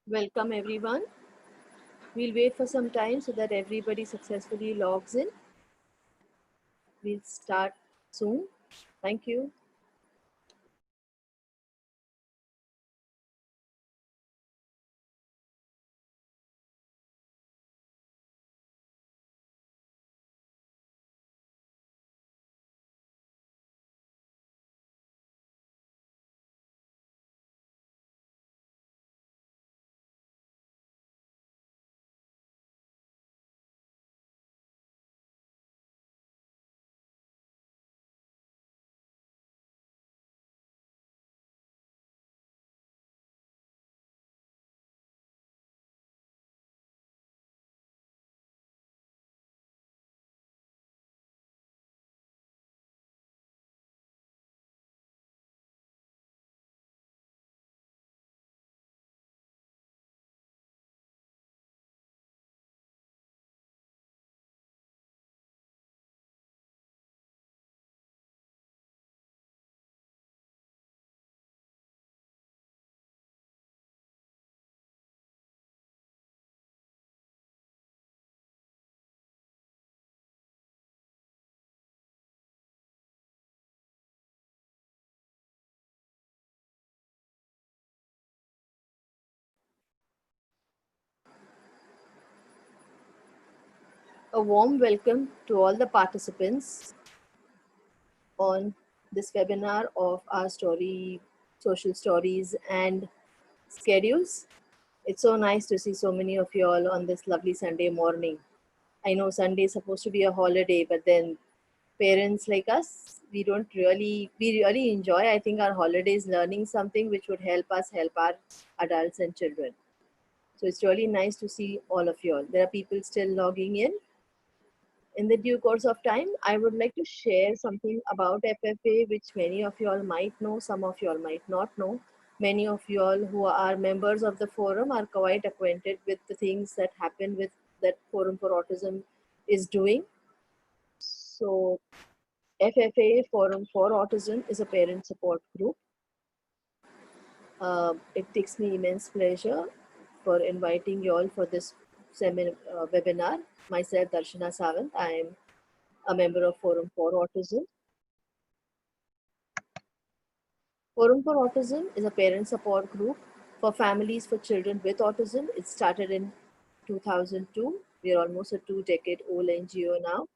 Welcome everyone. We'll wait for some time so that everybody successfully logs in. We'll start soon. Thank you. A warm welcome to all the participants on this webinar of our social stories and schedules. It's so nice to see so many of you all on this lovely Sunday morning. I know Sunday is supposed to be a holiday, but then parents like us, we really enjoy, I think, our holidays learning something which would help us help our adults and children. So it's really nice to see all of you all. There are people still logging in. In the due course of time, I would like to share something about FFA, which many of you all might know, some of you all might not know. Many of you all who are members of the forum are quite acquainted with the things that happen with that Forum for Autism is doing. So FFA, Forum for Autism, is a parent support group. It takes me immense pleasure for inviting you all for this webinar. Myself, Darshana Sawant, I am a member of Forum for Autism. Forum for Autism is a parent support group for families for children with autism. It started in 2002. We are almost a 2-decade-old NGO now.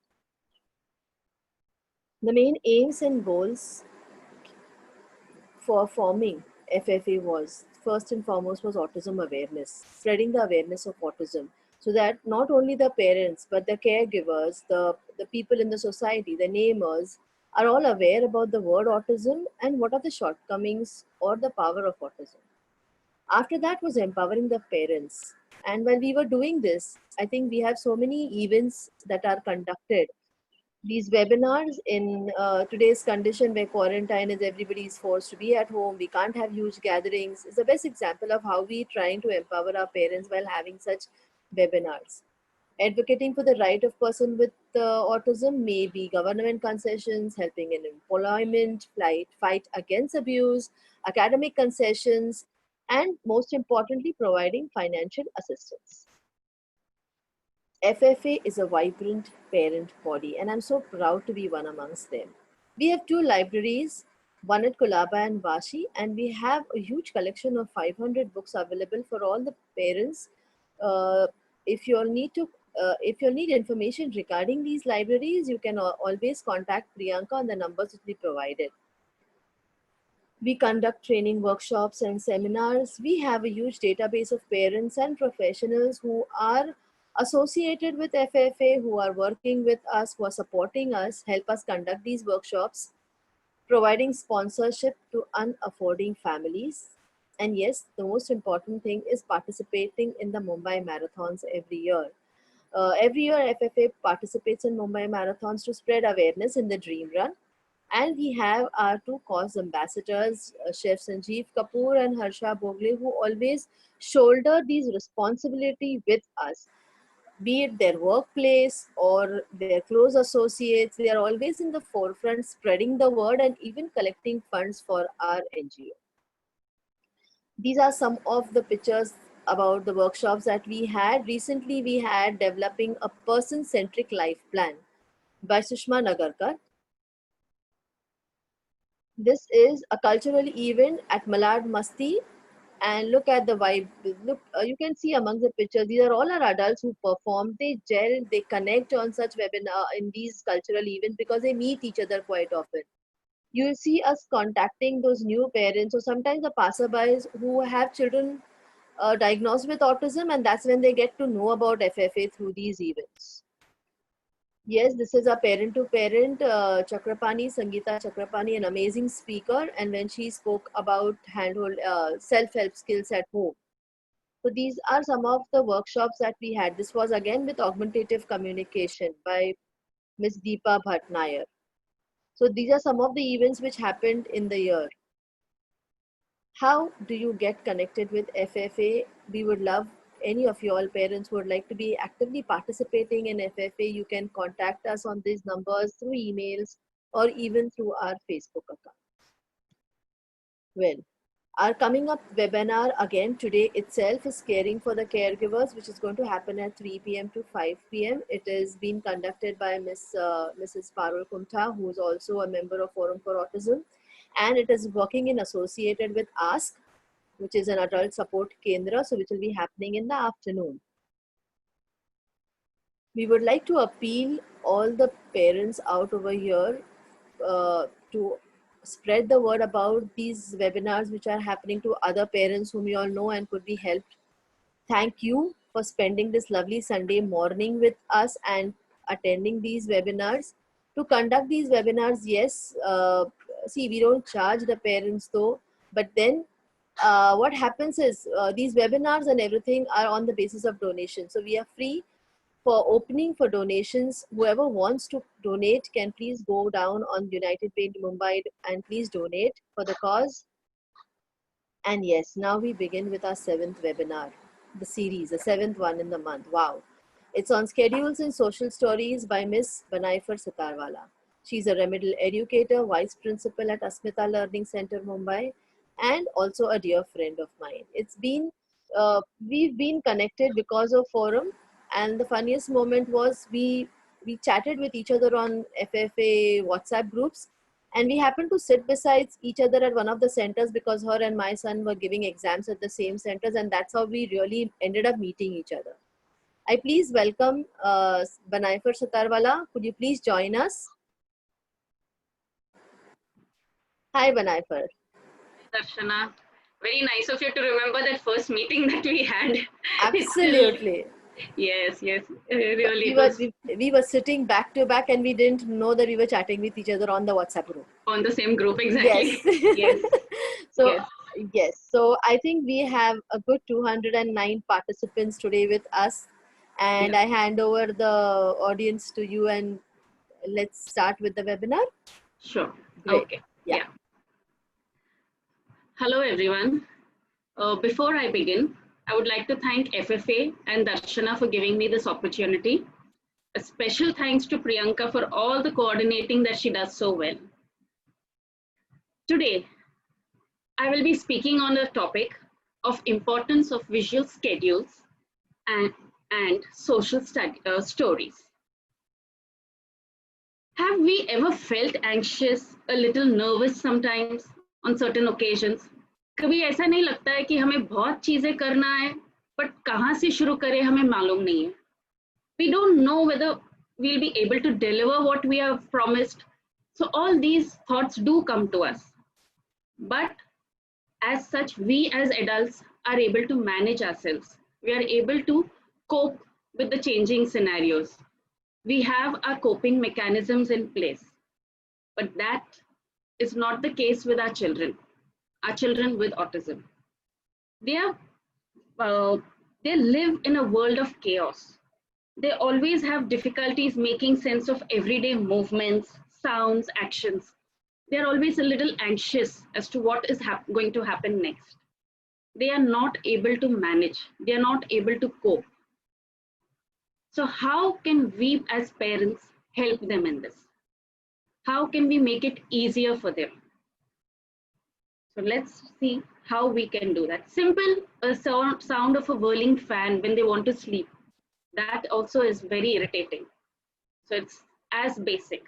The main aims and goals for forming FFA was first and foremost was autism awareness, spreading the awareness of autism so that not only the parents but the caregivers, the people in the society, the neighbors are all aware about the word autism and what are the shortcomings or the power of autism. After that was empowering the parents. And when we were doing this, I think we have so many events that are conducted, these webinars in today's condition where quarantine is, everybody is forced to be at home, we can't have huge gatherings. It's the best example of how we trying to empower our parents while having such webinars. Advocating for the right of person with autism may be government concessions, helping in employment, fight against abuse, academic concessions, and most importantly providing financial assistance. FFA is a vibrant parent body, and I'm so proud to be one amongst them. We have two libraries, one at Kolaba and Vashi, and we have a huge collection of 500 books available for all the parents. Uh, if you'll need to, if you'll need information regarding these libraries, you can always contact Priyanka on the numbers which we provided. We conduct training workshops and seminars. We have a huge database of parents and professionals who are associated with FFA, who are working with us, who are supporting us, help us conduct these workshops, providing sponsorship to unaffording families. And yes, the most important thing is participating in the Mumbai marathons every year. Every year, FFA participates in Mumbai marathons to spread awareness in the Dream Run. And we have our two cause ambassadors, Chef Sanjeev Kapoor and Harsha Bogle, who always shoulder these responsibility with us, be it their workplace or their close associates. They are always in the forefront, spreading the word and even collecting funds for our NGO. These are some of the pictures about the workshops that we had. Recently, we had Developing a Person-Centric Life Plan by Sushma Nagarkar. This is a cultural event at Malad Masti, and look at the vibe. Look, you can see among the pictures, these are all our adults who perform. They gel, they connect on such webinar in these cultural events because they meet each other quite often. You'll see us contacting those new parents or sometimes the passerbys who have children diagnosed with autism, and that's when they get to know about FFA through these events. Yes, this is a parent to parent, Chakrapani, Sangeeta Chakrapani, an amazing speaker, and when she spoke about handhold self-help skills at home. So these are some of the workshops that we had. This was again with augmentative communication by Miss Deepa Bhatnair. So these are some of the events which happened in the year. How do you get connected with FFA? We would love any of you all parents who would like to be actively participating in FFA. You can contact us on these numbers through emails or even through our Facebook account. Well, our coming up webinar again today itself is Caring for the Caregivers, which is going to happen at 3 p.m. to 5 p.m. It is being conducted by Mrs. Parul Kumtha, who is also a member of Forum for Autism, and it is working in associated with ASK, which is an adult support kendra, so which will be happening in the afternoon. We would like to appeal all the parents out over here to spread the word about these webinars which are happening to other parents whom you all know and could be helped. Thank you for spending this lovely Sunday morning with us and attending these webinars. To conduct these webinars, yes, see, we don't charge the parents though, but then what happens is these webinars and everything are on the basis of donation. So we are free for opening for donations. Whoever wants to donate can please go down on United Paint Mumbai and please donate for the cause. And yes, now we begin with our 7th webinar, the series, the 7th one in the month. Wow. It's on Schedules and Social Stories by Miss Banaifer Sitarwala. She's a remedial educator, vice principal at Asmita Learning Center, Mumbai, and also a dear friend of mine. It's been, we've been connected because of Forum, and the funniest moment was we chatted with each other on FFA WhatsApp groups, and we happened to sit beside each other at one of the centers because her and my son were giving exams at the same centers, and that's how we really ended up meeting each other. I please welcome Banaifer Sitarwala. Could you please join us? Hi, Banaifer. Darshana, very nice of you to remember that first meeting that we had. Absolutely. Yes, really. We were sitting back to back and we didn't know that we were chatting with each other on the WhatsApp group. On the same group, exactly. Yes. Yes. So, Yes. yes. So I think we have a good 209 participants today with us. And Yeah. I hand over the audience to you and let's start with the webinar. Sure. Great. Okay. Yeah. Hello, everyone. Before I begin, I would like to thank FFA and Darshana for giving me this opportunity. A special thanks to Priyanka for all the coordinating that she does so well. Today, I will be speaking on the topic of importance of visual schedules and social stories. Have we ever felt anxious, a little nervous sometimes on certain occasions? कभी ऐसा नहीं लगता है कि हमें बहुत चीजें करना है, but कहाँ से शुरू करें हमें मालूम नहीं है. We don't know whether we'll be able to deliver what we have promised. So all these thoughts do come to us. But as such, we as adults are able to manage ourselves. We are able to cope with the changing scenarios. We have our coping mechanisms in place. But that is not the case with our children with autism. They live in a world of chaos. They always have difficulties making sense of everyday movements, sounds, actions. They're always a little anxious as to what is going to happen next. They are not able to manage. They are not able to cope. So how can we as parents help them in this? How can we make it easier for them? So let's see how we can do that. Simple, a sound of a whirling fan when they want to sleep. That also is very irritating. So it's as basic.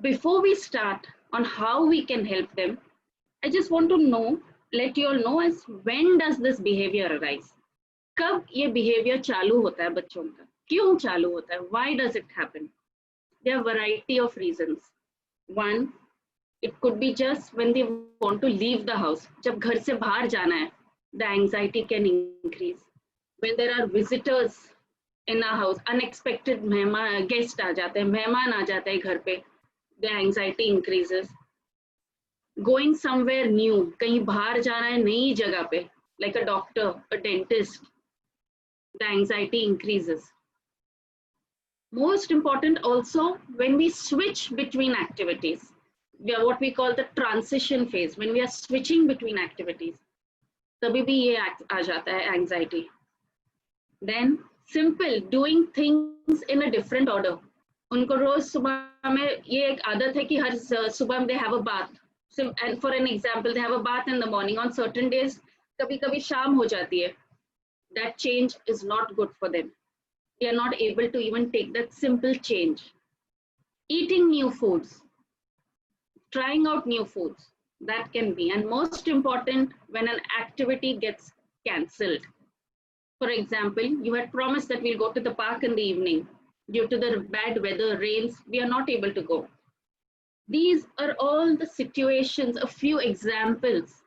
Before we start on how we can help them, I just want to know, let you all know as when does this behavior arise? कब ये behavior चालू होता है बच्चों का? क्यों चालू होता है? Why does it happen? There are a variety of reasons. One, it could be just when they want to leave the house. जब घर से बाहर जाना है, the anxiety can increase. When there are visitors in a house, unexpected मेहमान guest आ जाते हैं, मेहमान आ जाते हैं घर पे, the anxiety increases. Going somewhere new, कहीं बाहर जाना है नई जगह पे, like a doctor, a dentist, the anxiety increases. Most important also, when we switch between activities, we are what we call the transition phase. When we are switching between activities, तभी भी ये आ जाता है anxiety. Then simple, doing things in a different order. उनको रोज सुबह में ये एक आदत है कि हर सुबह they have a bath. So, and for an example, they have a bath in the morning. On certain days, कभी-कभी शाम हो जाती है. That change is not good for them. They are not able to even take that simple change. Eating new foods, trying out new foods, that can be. And most important, when an activity gets cancelled. For example, you had promised that we'll go to the park in the evening. Due to the bad weather, rains, we are not able to go. These are all the situations, a few examples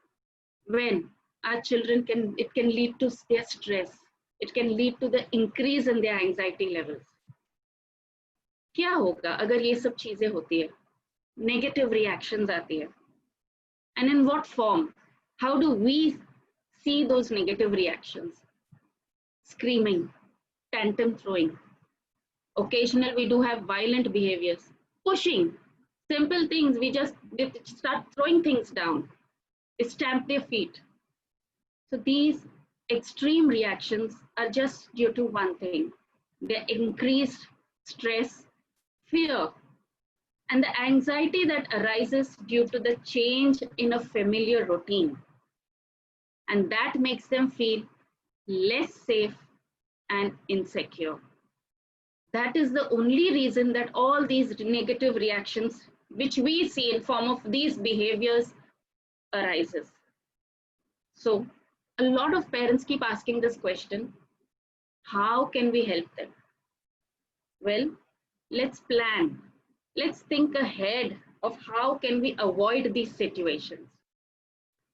when our children it can lead to their stress. It can lead to the increase in their anxiety levels. क्या होगा अगर ये सब चीजें होती है? Negative reactions आती है. And in what form? How do we see those negative reactions? Screaming, tantrum throwing. Occasionally we do have violent behaviors. Pushing, simple things, we just start throwing things down. Stamp their feet. So these extreme reactions are just due to one thing: the increased stress, fear, and the anxiety that arises due to the change in a familiar routine. And that makes them feel less safe and insecure. That is the only reason that all these negative reactions, which we see in form of these behaviors, arises. So a lot of parents keep asking this question: how can we help them? Well, let's plan. Let's think ahead of how can we avoid these situations.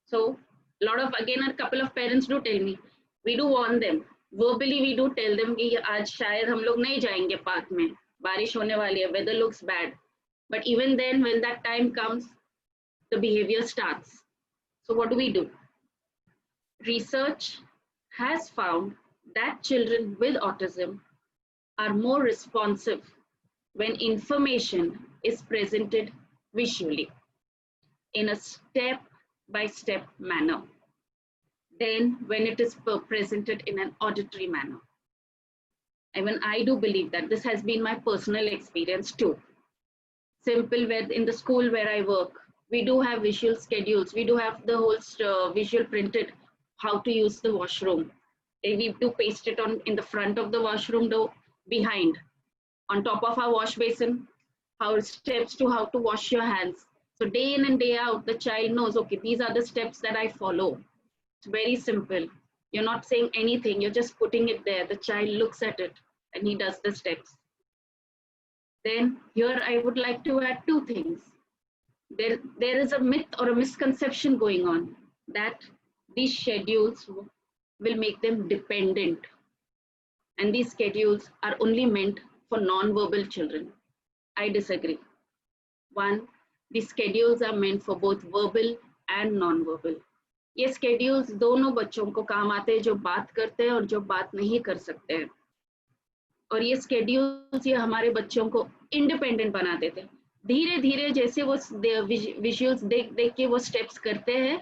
So again, a couple of parents do tell me, we do warn them. Verbally, we do tell them कि आज शायद हम लोग नहीं जाएंगे park में, बारिश होने वाली है, weather looks bad. But even then, when that time comes, the behavior starts. So what do? Research has found that children with autism are more responsive when information is presented visually in a step-by-step manner than when it is presented in an auditory manner. Even I do believe that. This has been my personal experience too. Simple, where in the school where I work, we do have visual schedules. We do have the whole visual printed, how to use the washroom. We do paste it on in the front of the washroom door, behind, on top of our wash basin, how steps to how to wash your hands. So day in and day out, the child knows, okay, these are the steps that I follow. It's very simple. You're not saying anything, you're just putting it there. The child looks at it and he does the steps. Then here I would like to add two things. There is a myth or a misconception going on that these schedules will make them dependent. And these schedules are only meant for non-verbal children. I disagree. One, these schedules are meant for both verbal and non-verbal. ये schedules दोनों बच्चों को काम आते हैं, जो बात करते हैं और जो बात नहीं कर सकते हैं. और ये schedules ये हमारे बच्चों को independent बना देते हैं. धीरे धीरे जैसे वो visuals देख देख के वो steps करते हैं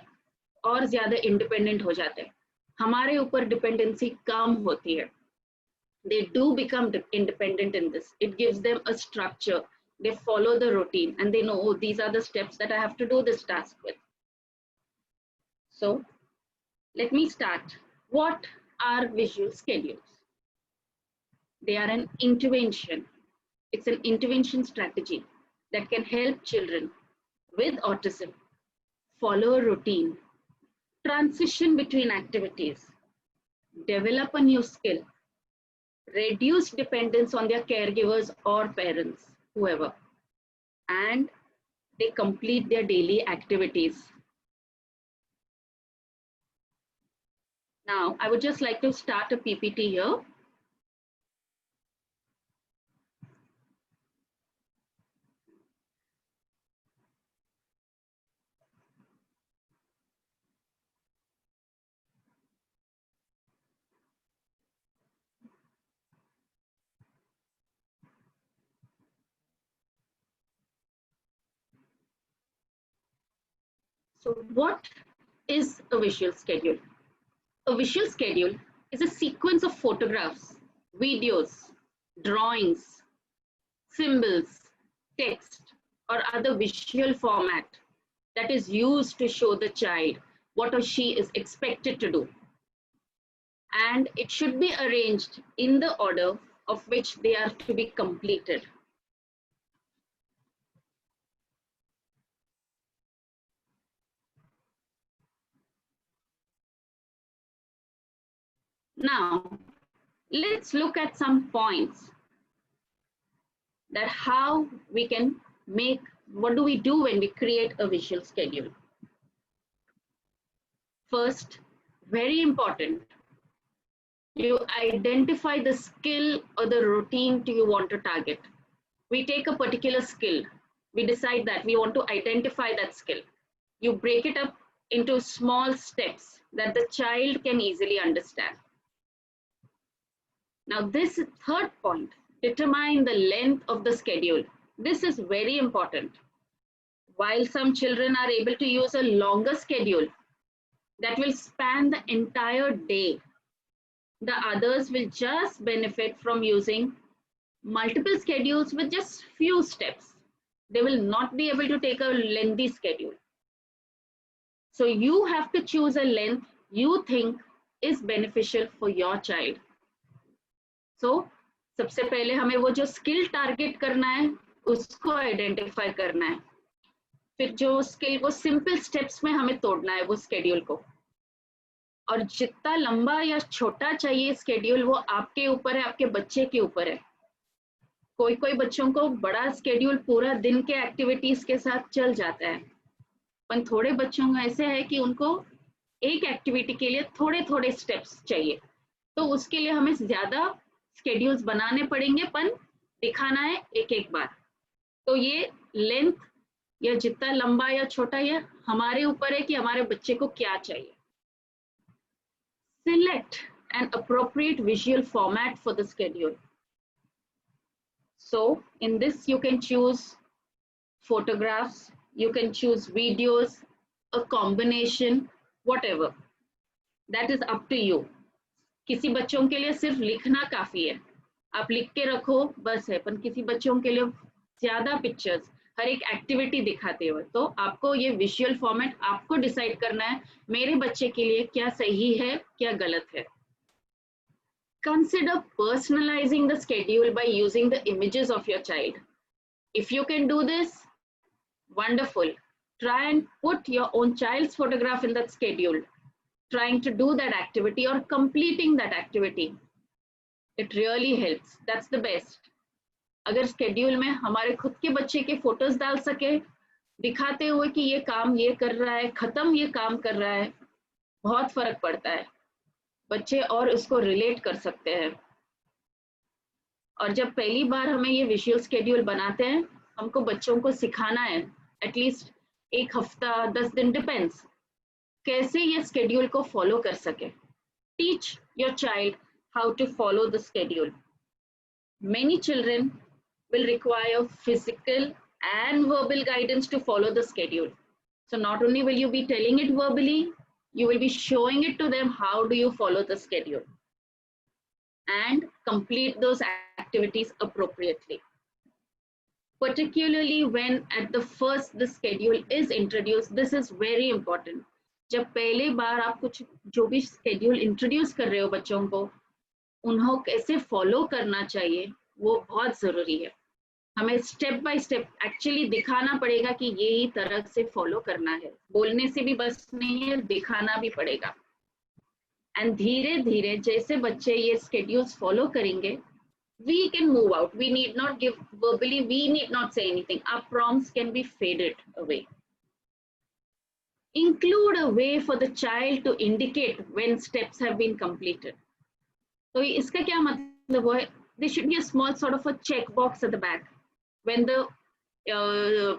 और ज़्यादा independent हो जाते हैं. हमारे ऊपर dependency कम होती है. They do become independent in this. It gives them a structure. They follow the routine and they know, oh, these are the steps that I have to do this task with. So let me start. What are visual schedules? They are an intervention. It's an intervention strategy that can help children with autism follow a routine, transition between activities, develop a new skill, reduce dependence on their caregivers or parents, whoever, and they complete their daily activities. Now, I would just like to start a PPT here. So what is a visual schedule? A visual schedule is a sequence of photographs, videos, drawings, symbols, text, or other visual format that is used to show the child what or she is expected to do. And it should be arranged in the order of which they are to be completed. Now, let's look at some points that how we can make, what do we do when we create a visual schedule? First, very important, you identify the skill or the routine you want to target. We take a particular skill, we decide that we want to identify that skill. You break it up into small steps that the child can easily understand. Now, this third point, determine the length of the schedule. This is very important. While some children are able to use a longer schedule that will span the entire day, the others will just benefit from using multiple schedules with just few steps. They will not be able to take a lengthy schedule. So you have to choose a length you think is beneficial for your child. So सबसे पहले हमें वो जो skill target करना है उसको identify करना है, फिर जो स्किल को सिंपल स्टेप्स में हमें तोड़ना है वो स्केड्यूल को, और जितना लंबा या छोटा चाहिए स्केड्यूल वो आपके ऊपर है, आपके बच्चे के ऊपर है। कोई कोई बच्चों को बड़ा स्केड्यूल पूरा दिन के एक्टिविटीज के साथ चल जाता है, पर थोड़े बच्चों को ऐसे है कि उनको एक एक्टिविटी के लिए थोड़े थोड़े स्टेप्स चाहिए, तो उसके लिए हमें ज्यादा स्केड्यूल्स बनाने पड़ेंगे, पर दिखाना है एक एक बार। तो ये लेंथ या जितना लंबा या छोटा ये हमारे ऊपर है कि हमारे बच्चे को क्या चाहिए। Select an appropriate visual format for the schedule. So in this you can choose photographs, you can choose videos, a combination, whatever. That is up to you. किसी बच्चों के लिए सिर्फ लिखना काफी है, आप लिख के रखो बस है, पर किसी बच्चों के लिए ज्यादा पिक्चर्स हर एक एक्टिविटी दिखाते हुए, तो आपको ये विजुअल फॉर्मेट आपको डिसाइड करना है मेरे बच्चे के लिए क्या सही है क्या गलत है। Consider personalizing the schedule by using the images of your child. If you can do this, wonderful. Try and put your own child's photograph in that schedule, trying to do that activity or completing that activity. It really helps. That's the best. अगर schedule में हमारे खुद के बच्चे के photos डाल सके दिखाते हुए कि ये काम ये कर रहा है, खत्म ये काम कर रहा है, बहुत फर्क पड़ता है, बच्चे और उसको रिलेट कर सकते हैं। और जब पहली बार हमें ये विजुअल स्केड्यूल बनाते हैं, हमको बच्चों को सिखाना है एटलीस्ट एक हफ्ता 10 दिन डिपेंड्स कैसे ये स्केड्यूल को फॉलो कर सके। Teach your child how to follow the schedule. Many children will require physical and verbal guidance to follow the schedule. So not only will you be telling it verbally, you will be showing it to them how do you follow the schedule and complete those activities appropriately. Particularly when at the first the schedule is introduced, this is very important. जब पहली बार आप कुछ जो भी schedule introduce कर रहे हो बच्चों को, उन्हें कैसे फॉलो करना चाहिए वो बहुत जरूरी है। हमें स्टेप बाय स्टेप एक्चुअली दिखाना पड़ेगा कि यही तरह से फॉलो करना है, बोलने से भी बस नहीं है, दिखाना भी पड़ेगा। एंड धीरे धीरे जैसे बच्चे ये स्केड्यूल्स फॉलो करेंगे, we can move out. We need not give verbally, we need not say anything. Our prompts can be faded away. Include a way for the child to indicate when steps have been completed. So iska kya matlab hai? There should be a small sort of a check box at the back. When the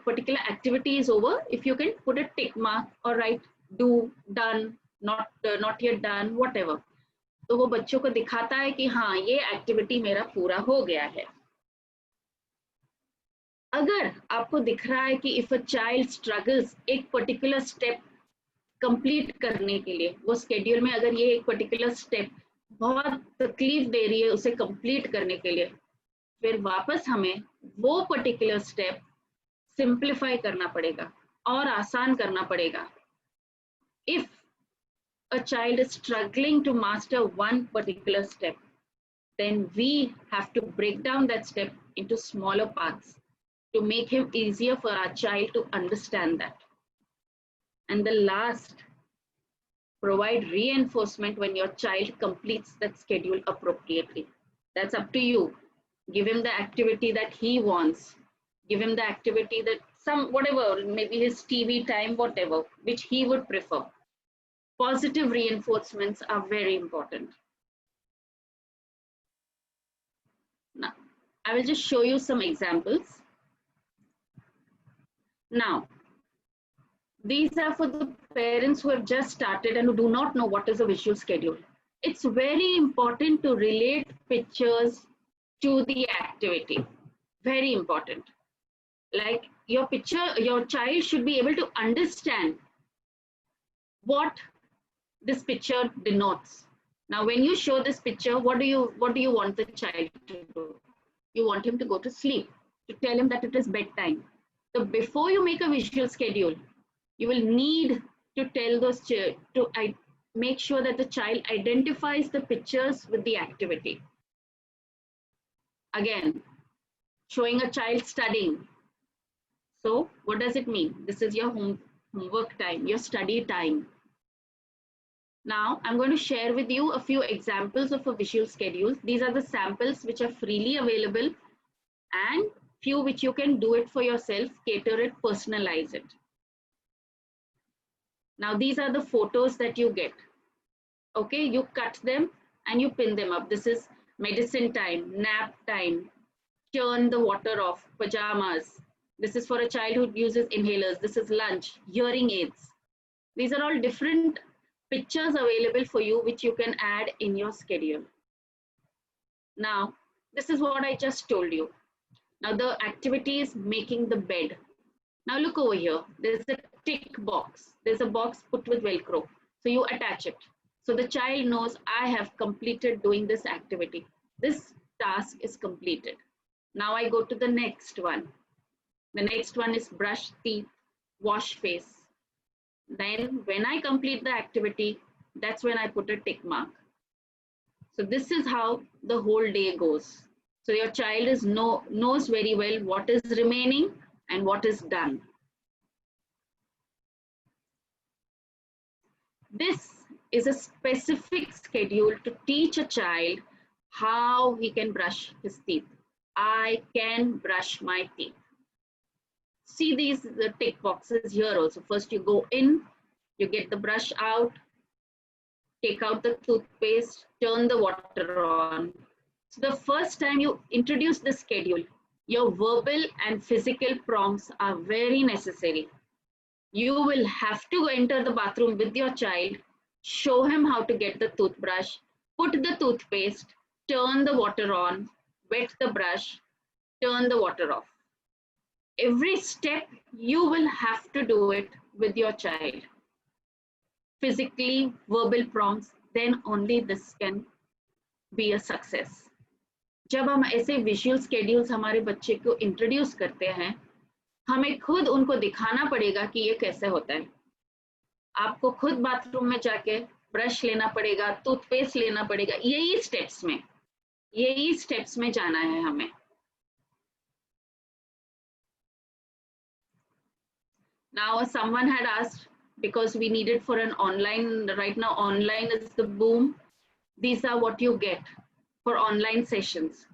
particular activity is over, if you can put a tick mark or write do, done, not yet done, whatever. तो वो बच्चों को दिखाता है कि हाँ ये activity मेरा पूरा हो गया है। अगर आपको दिख रहा है कि इफ अ चाइल्ड स्ट्रगल्स एक पर्टिकुलर स्टेप कंप्लीट करने के लिए, वो स्केड्यूल में अगर ये एक पर्टिकुलर स्टेप बहुत तकलीफ दे रही है उसे कंप्लीट करने के लिए, फिर वापस हमें वो पर्टिकुलर स्टेप सिंप्लीफाई करना पड़ेगा और आसान करना पड़ेगा। If a child is struggling to master one particular step, then we have to break down that step into smaller parts to make it easier for our child to understand that. And the last, provide reinforcement when your child completes that schedule appropriately. That's up to you. Give him the activity that he wants. Give him the activity that whatever, maybe his TV time, whatever, which he would prefer. Positive reinforcements are very important. Now, I will just show you some examples. Now, these are for the parents who have just started and who do not know what is a visual schedule. It's very important to relate pictures to the activity. Very important. Like your child should be able to understand what this picture denotes. Now, when you show this picture, what do you want the child to do? You want him to go to sleep, to tell him that it is bedtime. So before you make a visual schedule, you will need to tell those to make sure that the child identifies the pictures with the activity. Again, showing a child studying. So what does it mean? This is your homework time, your study time. Now, I'm going to share with you a few examples of a visual schedule. These are the samples which are freely available and few which you can do it for yourself, cater it, personalize it. Now, these are the photos that you get. Okay, you cut them and you pin them up. This is medicine time, nap time, turn the water off, pajamas. This is for a child who uses inhalers. This is lunch, hearing aids. These are all different pictures available for you which you can add in your schedule. Now, this is what I just told you. Now the activity is making the bed. Now look over here, there's a tick box. There's a box put with Velcro. So you attach it. So the child knows I have completed doing this activity. This task is completed. Now I go to the next one. The next one is brush teeth, wash face. Then when I complete the activity, that's when I put a tick mark. So this is how the whole day goes. So your child knows very well what is remaining and what is done. This is a specific schedule to teach a child how he can brush his teeth. I can brush my teeth. See the tick boxes here also. First you go in, you get the brush out, take out the toothpaste, turn the water on. So the first time you introduce the schedule, your verbal and physical prompts are very necessary. You will have to enter the bathroom with your child, show him how to get the toothbrush, put the toothpaste, turn the water on, wet the brush, turn the water off. Every step you will have to do it with your child. Physically, verbal prompts, then only this can be a success. जब हम ऐसे visual schedules हमारे बच्चे को introduce करते हैं, हमें खुद उनको दिखाना पड़ेगा कि ये कैसे होता है. आपको खुद बाथरूम में जाके ब्रश लेना पड़ेगा, टूथपेस्ट लेना पड़ेगा, यही स्टेप्स में जाना है हमें. Now someone had asked, because we needed for an online, right now online is the boom. These are what you get for online sessions.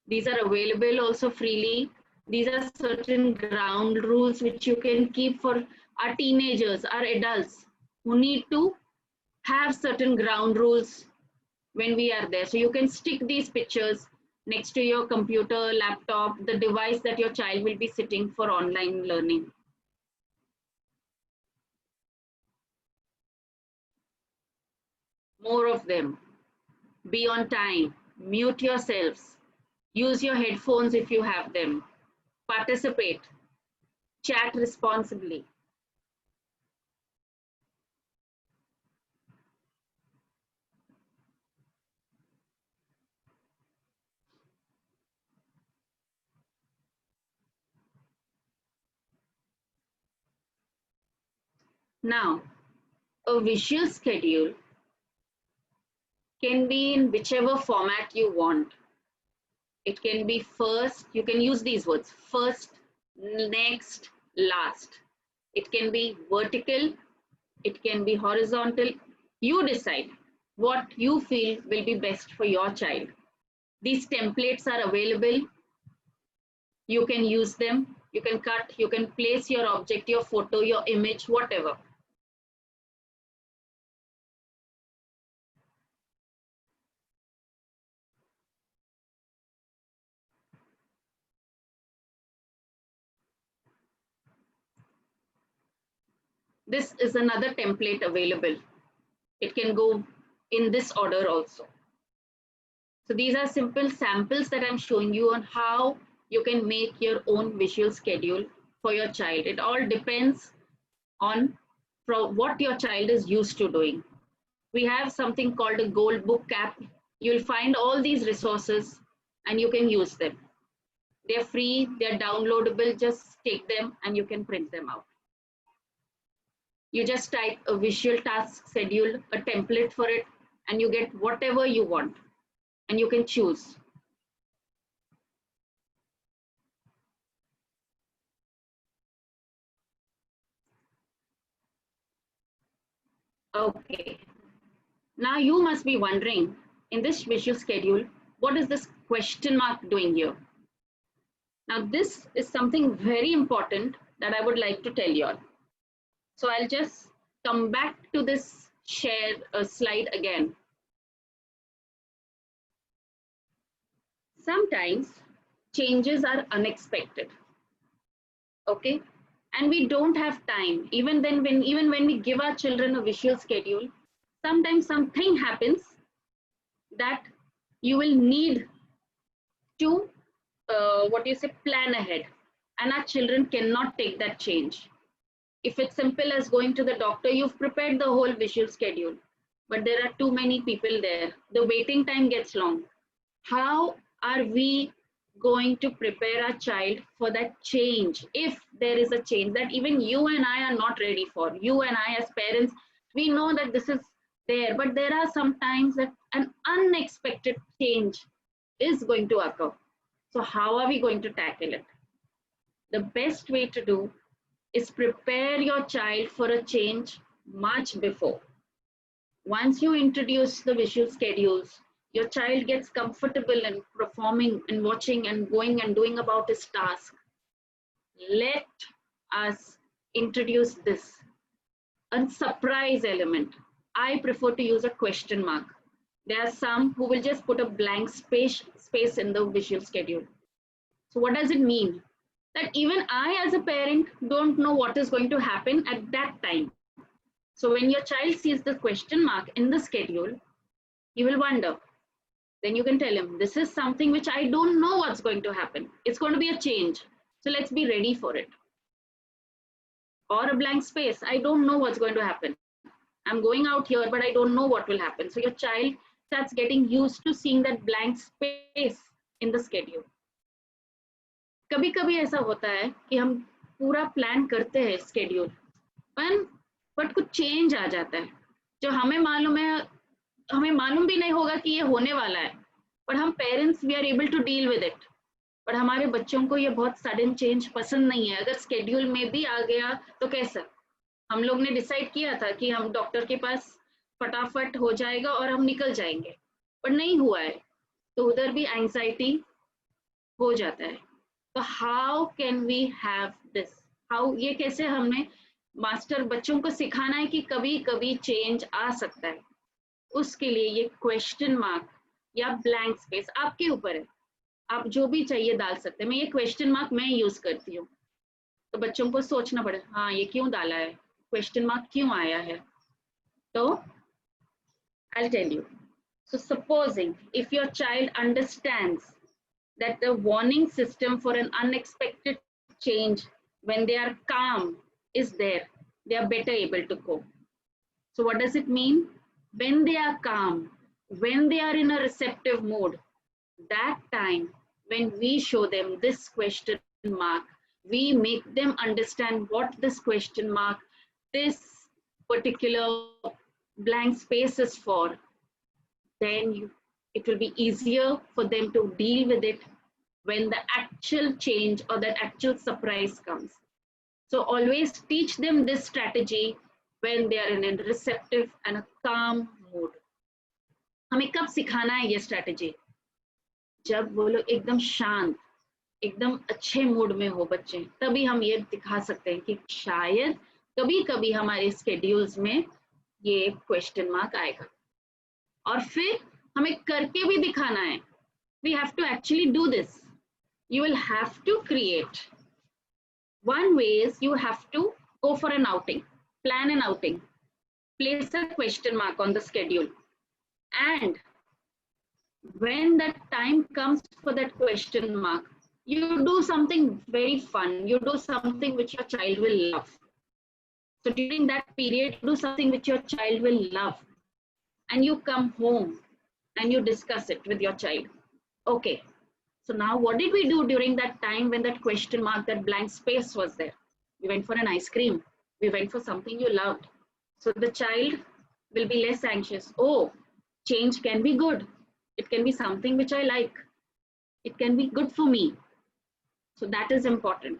These are available also freely. These are certain ground rules which you can keep for our teenagers, our adults who need to have certain ground rules when we are there. So you can stick these pictures next to your computer, laptop, the device that your child will be sitting for online learning. More of them. Be on time. Mute yourselves. Use your headphones if you have them. Participate. Chat responsibly. Now, a visual schedule can be in whichever format you want. It can be first, you can use these words, first, next, last. It can be vertical, it can be horizontal. You decide what you feel will be best for your child. These templates are available. You can use them. You can cut, you can place your object, your photo, your image, whatever. This is another template available. It can go in this order also. So these are simple samples that I'm showing you on how you can make your own visual schedule for your child. It all depends on what your child is used to doing. We have something called a Gold Book app. You'll find all these resources and you can use them. They're free, they're downloadable, just take them and you can print them out. You just type a visual task schedule, a template for it, and you get whatever you want, and you can choose. Okay. Now you must be wondering, in this visual schedule, what is this question mark doing here? Now this is something very important that I would like to tell you all. So I'll just come back to this shared slide again. Sometimes changes are unexpected, okay? And we don't have time. Even when we give our children a visual schedule, sometimes something happens that you will need to plan ahead, and our children cannot take that change. If it's simple as going to the doctor, you've prepared the whole visual schedule, but there are too many people there. The waiting time gets long. How are we going to prepare our child for that change? If there is a change that even you and I are not ready for, you and I as parents, we know that this is there, but there are some times that an unexpected change is going to occur. So how are we going to tackle it? The best way to do is prepare your child for a change much before. Once you introduce the visual schedules, your child gets comfortable in performing and watching and going and doing about his task. Let us introduce this. A surprise element. I prefer to use a question mark. There are some who will just put a blank space in the visual schedule. So what does it mean? That even I as a parent don't know what is going to happen at that time. So when your child sees the question mark in the schedule, he will wonder. Then you can tell him, this is something which I don't know what's going to happen. It's going to be a change. So let's be ready for it. Or a blank space. I don't know what's going to happen. I'm going out here, but I don't know what will happen. So your child starts getting used to seeing that blank space in the schedule. कभी कभी ऐसा होता है कि हम पूरा plan करते हैं schedule, बट कुछ चेंज आ जाता है जो हमें मालूम है, हमें मालूम भी नहीं होगा कि ये होने वाला है, पर हम parents we are able to deal with it. पर हमारे बच्चों को ये बहुत सडन चेंज पसंद नहीं है। अगर स्केड्यूल में भी आ गया तो कैसा, हम लोग ने डिसाइड किया था कि हम डॉक्टर के पास फटाफट हो जाएगा और हम निकल जाएंगे, पर नहीं हुआ है, तो उधर भी एंजाइटी हो जाता है। तो how can we have this, how, ये कैसे हमें मास्टर बच्चों को सिखाना है कि कभी कभी चेंज आ सकता है। उसके लिए ये क्वेश्चन मार्क या ब्लैंक स्पेस आपके ऊपर है, आप जो भी चाहिए डाल सकते हैं। मैं ये क्वेश्चन मार्क मैं यूज करती हूँ, तो बच्चों को सोचना पड़े, हाँ ये क्यों डाला है, क्वेश्चन मार्क क्यों आया है। तो I'll tell you. So supposing if your child understands that the warning system for an unexpected change when they are calm is there, they are better able to cope. So what does it mean? When they are calm, when they are in a receptive mood, that time when we show them this question mark, we make them understand what this question mark, this particular blank space is for, then it will be easier for them to deal with it when the actual change or the actual surprise comes. So always teach them this strategy when they are in a receptive and a calm mood. हमें कब सिखाना है ये strategy? जब वो लोग एकदम शांत, एकदम अच्छे मूड में हो बच्चे, तभी हम ये दिखा सकते हैं कि शायद कभी कभी हमारे स्केड्यूल्स में ये क्वेश्चन मार्क आएगा। और फिर हमें करके भी दिखाना है। We have to actually do this. You will have to create. One way is you have to go for an outing, plan an outing, place a question mark on the schedule. And when that time comes for that question mark, you do something very fun. You do something which your child will love. So during that period, do something which your child will love. And you come home and you discuss it with your child. Okay, so now what did we do during that time when that question mark, that blank space was there? We went for an ice cream. We went for something you loved. So the child will be less anxious. Oh, change can be good. It can be something which I like. It can be good for me. So that is important.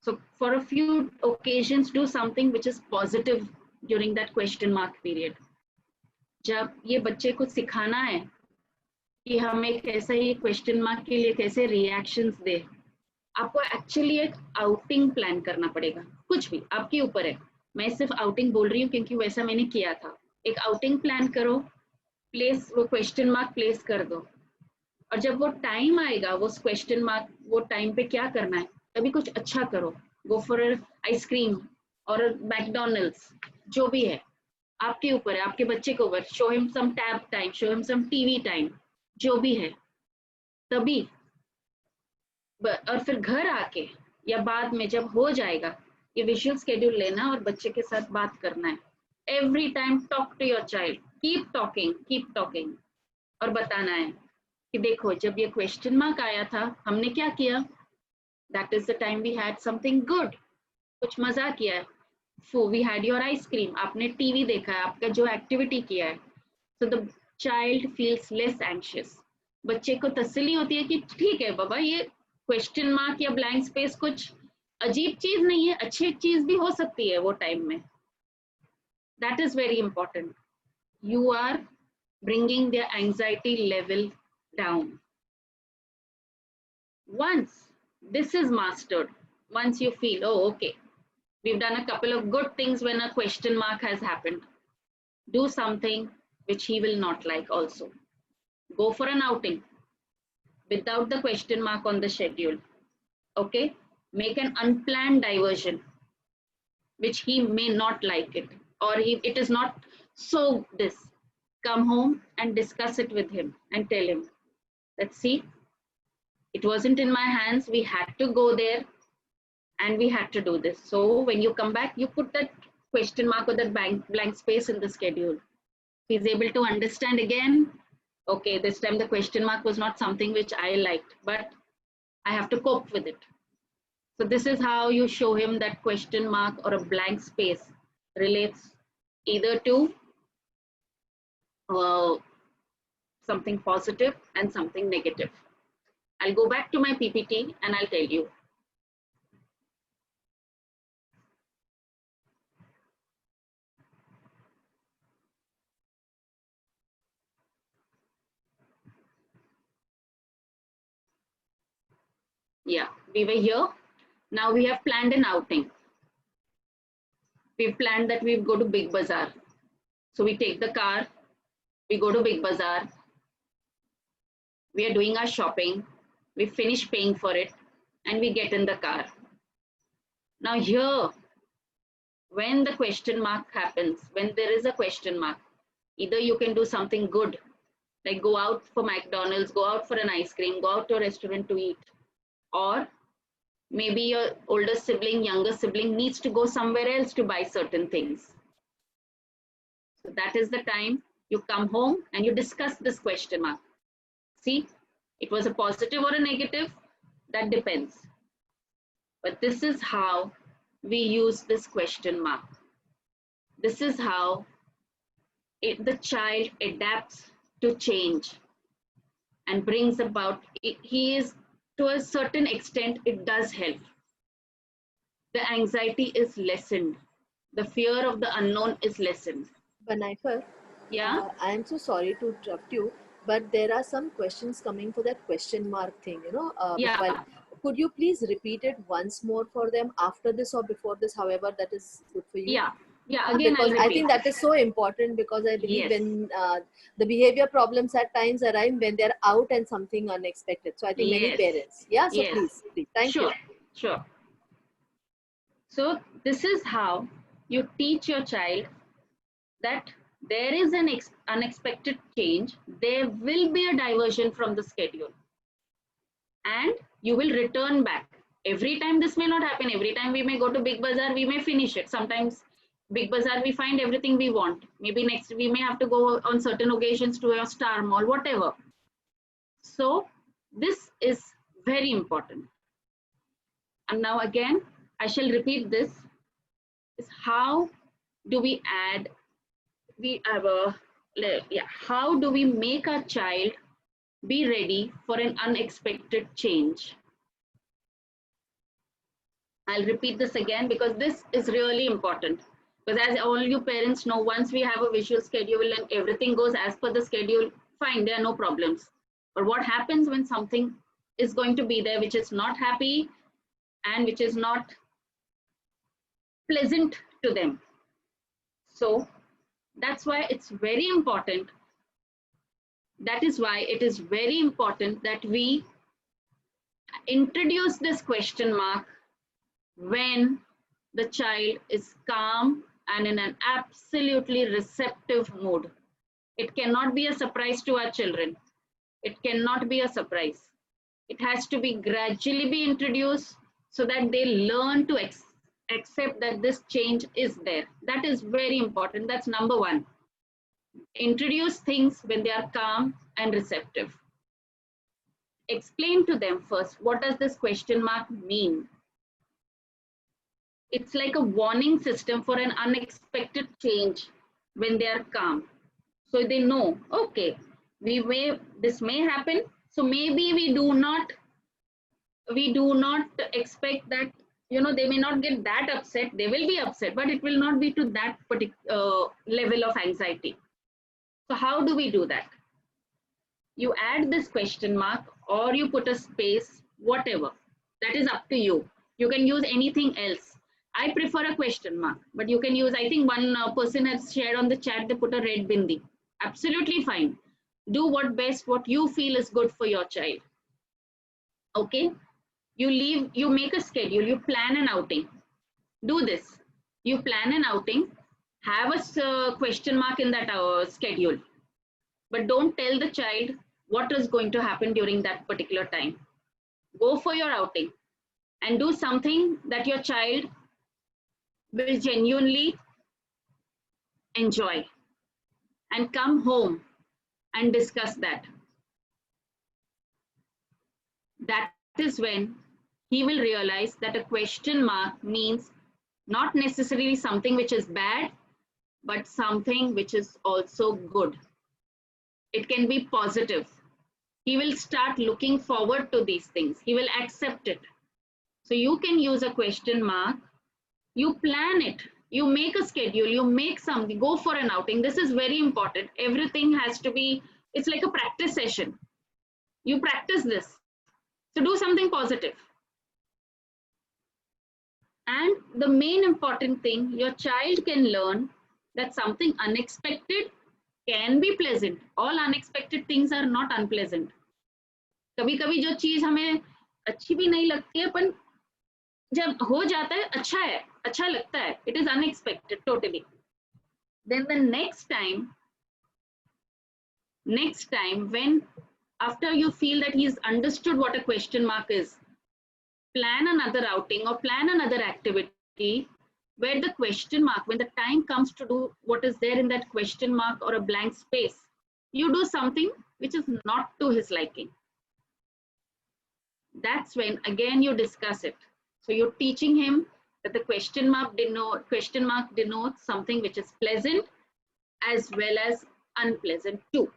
So for a few occasions, do something which is positive during that question mark period. जब ये बच्चे को सिखाना है कि हमें कैसे ये क्वेश्चन मार्क के लिए कैसे रिएक्शंस दे, आपको एक्चुअली एक आउटिंग प्लान करना पड़ेगा। कुछ भी आपके ऊपर है, मैं सिर्फ आउटिंग बोल रही हूँ क्योंकि वैसा मैंने किया था। एक आउटिंग प्लान करो, प्लेस वो क्वेश्चन मार्क प्लेस कर दो, और जब वो टाइम आएगा वो क्वेश्चन मार्क वो टाइम पे क्या करना है, तभी कुछ अच्छा करो। गो फॉर आइसक्रीम और मैकडोनल्ड्स, जो भी है आपके ऊपर है, आपके बच्चे के ऊपर। Show him some tab time, show him some TV time, जो भी है। तभी और फिर घर आके या बाद में जब हो जाएगा, ये विजुअल स्केड्यूल लेना और बच्चे के साथ बात करना है। Every time talk to your child, keep talking, और बताना है कि देखो जब ये क्वेश्चन मार्क आया था हमने क्या किया, that is the time we had something good, कुछ मजा किया है। वी हैड योर आइसक्रीम, आपने टीवी देखा है, आपका जो एक्टिविटी किया है। So the child feels less anxious. बच्चे को तसल्ली होती है कि ठीक है बाबा, ये क्वेश्चन मार्क या ब्लैंक स्पेस कुछ अजीब चीज नहीं है, अच्छी चीज भी हो सकती है वो टाइम में। That is very important. You are bringing their anxiety level down. Once this is mastered, once you feel, oh, okay, we've done a couple of good things when a question mark has happened, do something which he will not like also. Go for an outing without the question mark on the schedule. Okay? Make an unplanned diversion, which he may not like it, or it is not so this. Come home and discuss it with him and tell him, let's see, it wasn't in my hands, we had to go there and we had to do this. So when you come back, you put that question mark or that blank space in the schedule. He's able to understand again, okay, this time the question mark was not something which I liked, but I have to cope with it. So this is how you show him that question mark or a blank space relates either to something positive and something negative. I'll go back to my PPT and I'll tell you. Yeah, we were here. Now we have planned an outing. We've planned that we go to Big Bazaar. So we take the car, we go to Big Bazaar, we are doing our shopping, we finish paying for it, and we get in the car. Now here, when the question mark happens, when there is a question mark, either you can do something good, like go out for McDonald's, go out for an ice cream, go out to a restaurant to eat, or maybe your older sibling, younger sibling needs to go somewhere else to buy certain things. So that is the time you come home and you discuss this question mark. See, it was a positive or a negative, that depends. But this is how we use this question mark. This is how the child adapts to change and brings about, he is, to a certain extent, it does help. The anxiety is lessened. The fear of the unknown is lessened. Banaifar, Yeah, I am so sorry to interrupt you, but there are some questions coming for that question mark thing, yeah, could you please repeat it once more for them after this or before this, however that is good for you? yeah, yeah. Again, I'll Because I repeat. think that is so important, because I believe Yes. when the behavior problems at times arise when they're out and something unexpected. So I think many Yes. parents. Yeah, so Yes. please. Thank you. Sure. So this is how you teach your child that there is an unexpected change, there will be a diversion from the schedule, and you will return back. Every time this may not happen, every time we may go to Big Bazaar, we may finish it. Sometimes Big Bazaar, we find everything we want. Maybe next we may have to go on certain occasions to a Star Mall, whatever. So this is very important. And now again, I shall repeat this, is how do we add, how do we make our child be ready for an unexpected change? I'll repeat this again because this is really important. Because as all you parents know, once we have a visual schedule and everything goes as per the schedule, fine, there are no problems. But what happens when something is going to be there which is not happy and which is not pleasant to them? So that's why it's very important. That is why it is very important that we introduce this question mark when the child is calm and in an absolutely receptive mood. It cannot be a surprise to our children. It cannot be a surprise. It has to be gradually be introduced so that they learn to accept that this change is there. That is very important. That's number one. Introduce things when they are calm and receptive. Explain to them first, what does this question mark mean? It's like a warning system for an unexpected change when they are calm. So they know, okay, this may happen. So maybe we do not expect that, they may not get that upset. They will be upset, but it will not be to that particular level of anxiety. So how do we do that? You add this question mark or you put a space, whatever. That is up to you. You can use anything else. I prefer a question mark, but you can use, I think one person has shared on the chat, they put a red bindi. Absolutely fine. Do what you feel is good for your child. Okay? You make a schedule, you plan an outing. Do this. You plan an outing, have a question mark in that schedule, but don't tell the child what is going to happen during that particular time. Go for your outing and do something that your child will genuinely enjoy, and come home and discuss that. That is when he will realize that a question mark means Not necessarily something which is bad, but something which is also good. It can be positive. He will start looking forward to these things. He will accept it. So you can use a question mark. You plan it. You make a schedule. You make something. Go for an outing. This is very important. Everything has to be, it's like a practice session. You practice this. So do something positive. And the main important thing, your child can learn that something unexpected can be pleasant. All unexpected things are not unpleasant. कभी कभी जो चीज हमें अच्छी भी नहीं लगती है, पर जब हो जाता है अच्छा लगता है. It is unexpected totally. Then the next time when after you feel that he's understood what a question mark is, plan another outing or plan another activity where the question mark, when the time comes to do what is there in that question mark or a blank space, you do something which is not to his liking. That's when again you discuss it. So you're teaching him that the question mark denotes something which is pleasant as well as unpleasant too.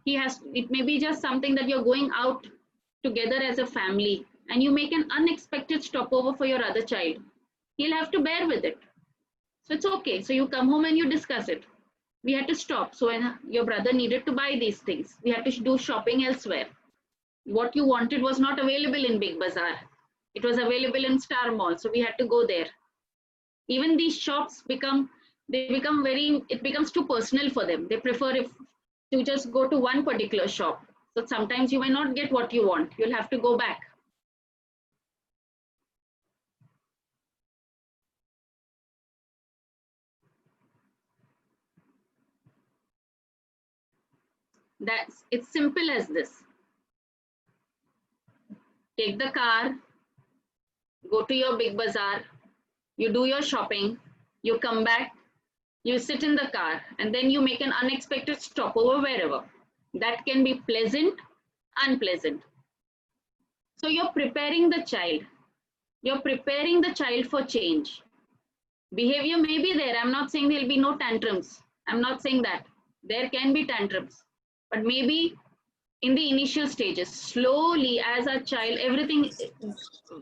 It may be just something that you're going out together as a family and you make an unexpected stopover for your other child. He'll have to bear with it. So it's okay. So you come home and you discuss it. We had to stop. So when your brother needed to buy these things, we had to do shopping elsewhere. What you wanted was not available in Big Bazaar. It was available in Star Mall. So we had to go there. Even these shops it becomes too personal for them. They prefer to just go to one particular shop. So sometimes you may not get what you want. You'll have to go back. It's simple as this. Take the car, go to your Big Bazaar, you do your shopping, you come back, you sit in the car, and then you make an unexpected stopover wherever. That can be pleasant, unpleasant. So you're preparing the child. You're preparing the child for change. Behavior may be there. I'm not saying there'll be no tantrums. I'm not saying that. There can be tantrums. But maybe in the initial stages, slowly as a child, everything,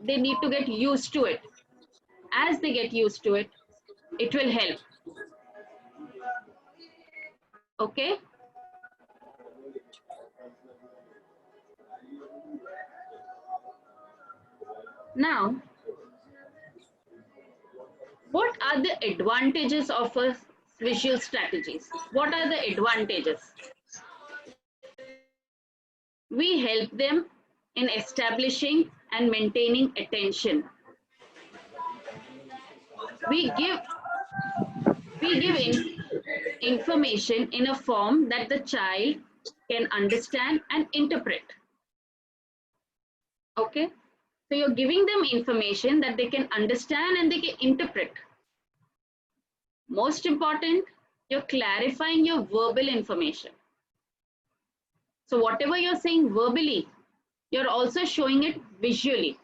they need to get used to it. As they get used to it, it will help. Okay? Now, what are the advantages of a visual strategies? What are the advantages? We help them in establishing and maintaining attention. We give information in a form that the child can understand and interpret. Okay? So you're giving them information that they can understand and they can interpret. Most important, you're clarifying your verbal information. So whatever you're saying verbally, you're also showing it visually.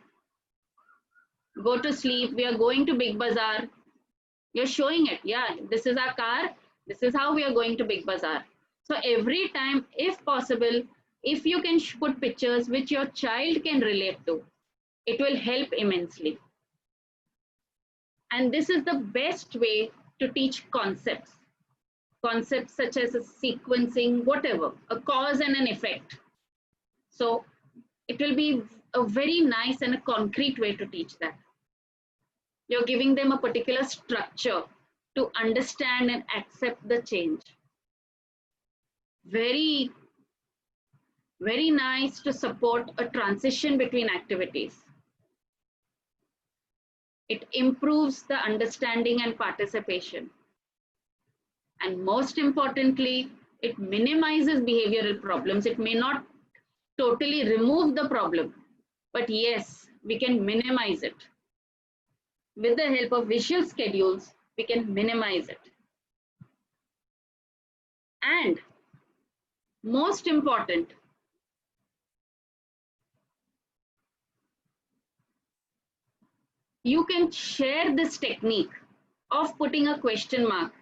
Go to sleep, we are going to Big Bazaar. You're showing it. Yeah, this is our car. This is how we are going to Big Bazaar. So every time, if possible, if you can put pictures which your child can relate to, it will help immensely. And this is the best way to teach concepts. Concepts such as a sequencing, whatever, a cause and an effect. So it will be a very nice and a concrete way to teach that. You're giving them a particular structure to understand and accept the change. Very, very nice to support a transition between activities. It improves the understanding and participation. And most importantly, it minimizes behavioral problems. It may not totally remove the problem, but yes, we can minimize it. With the help of visual schedules, we can minimize it. And most important, you can share this technique of putting a question mark.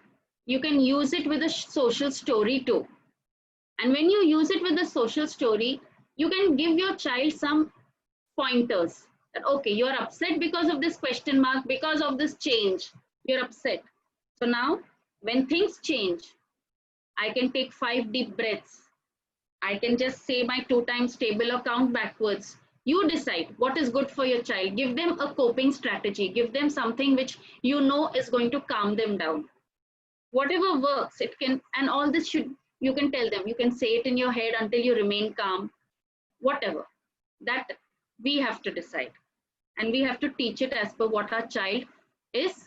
You can use it with a social story too. And when you use it with a social story, you can give your child some pointers that, okay, you're upset because of this question mark, because of this change, you're upset. So now, when things change, I can take 5 deep breaths. I can just say my 2 times table or count backwards. You decide what is good for your child. Give them a coping strategy. Give them something which you know is going to calm them down. Whatever works, it can, and all this should, you can tell them. You can say it in your head until you remain calm. Whatever. That we have to decide. And we have to teach it as per what our child is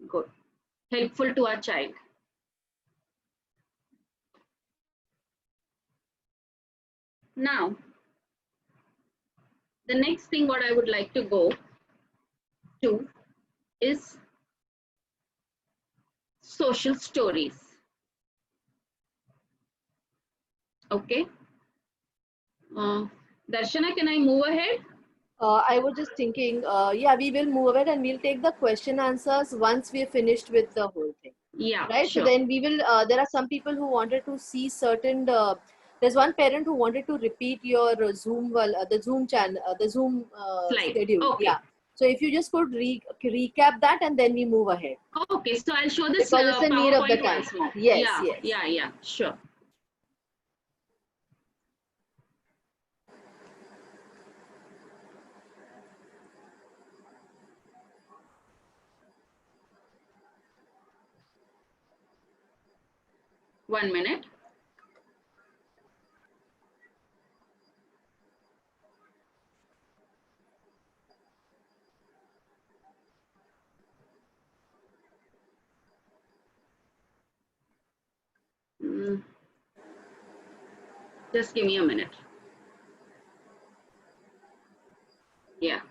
good, helpful to our child. Now, the next thing what I would like to go to is social stories. Okay. Darshana, can I move ahead? I was just thinking, yeah, we will move ahead and we'll take the question answers once we're finished with the whole thing. Yeah, Right? So sure. then we will, there are some people who wanted to see certain, there's one parent who wanted to repeat your Zoom, the Zoom channel, the Zoom Slide. schedule. Okay. Yeah. So if you just could recap that and then we move ahead. Okay, so I'll show this Because it's the need of the PowerPoint time. once more. Yes, Yeah, yes. yeah, sure. One minute. Mm, just give me a minute. Yeah.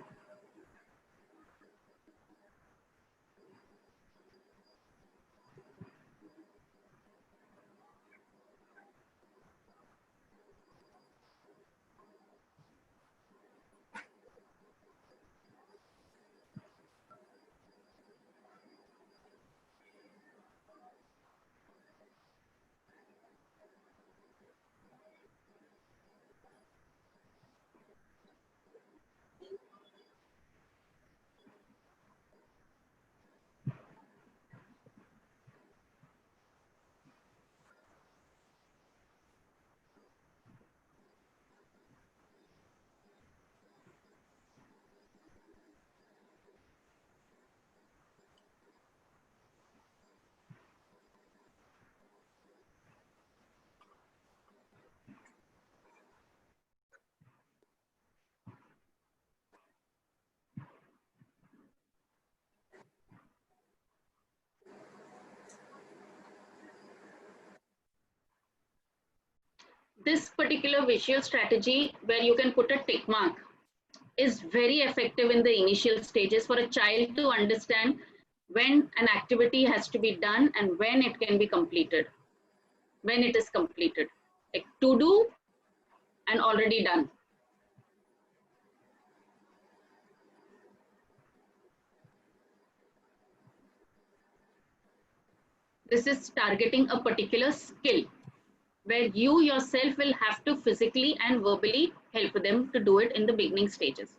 This particular visual strategy where you can put a tick mark is very effective in the initial stages for a child to understand when an activity has to be done and when it can be completed, when it is completed. Like to do and already done. This is targeting a particular skill where you yourself will have to physically and verbally help them to do it in the beginning stages.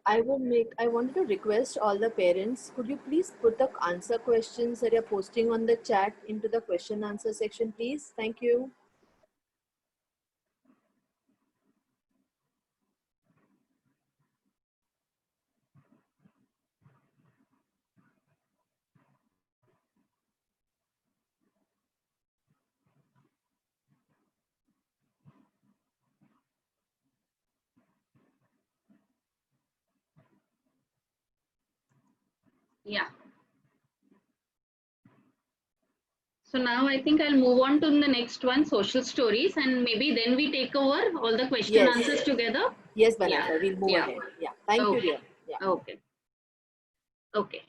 I wanted to request all the parents, could you please put the answer questions that you're posting on the chat into the question answer section, please? Thank you. Yeah. So now I think I'll move on to the next one, social stories, and maybe then we take over all the question Yes. answers together. Yes, Yeah. Banaka, we'll move Yeah. ahead. Yeah. Thank you, Okay. dear. Yeah. Okay. Okay.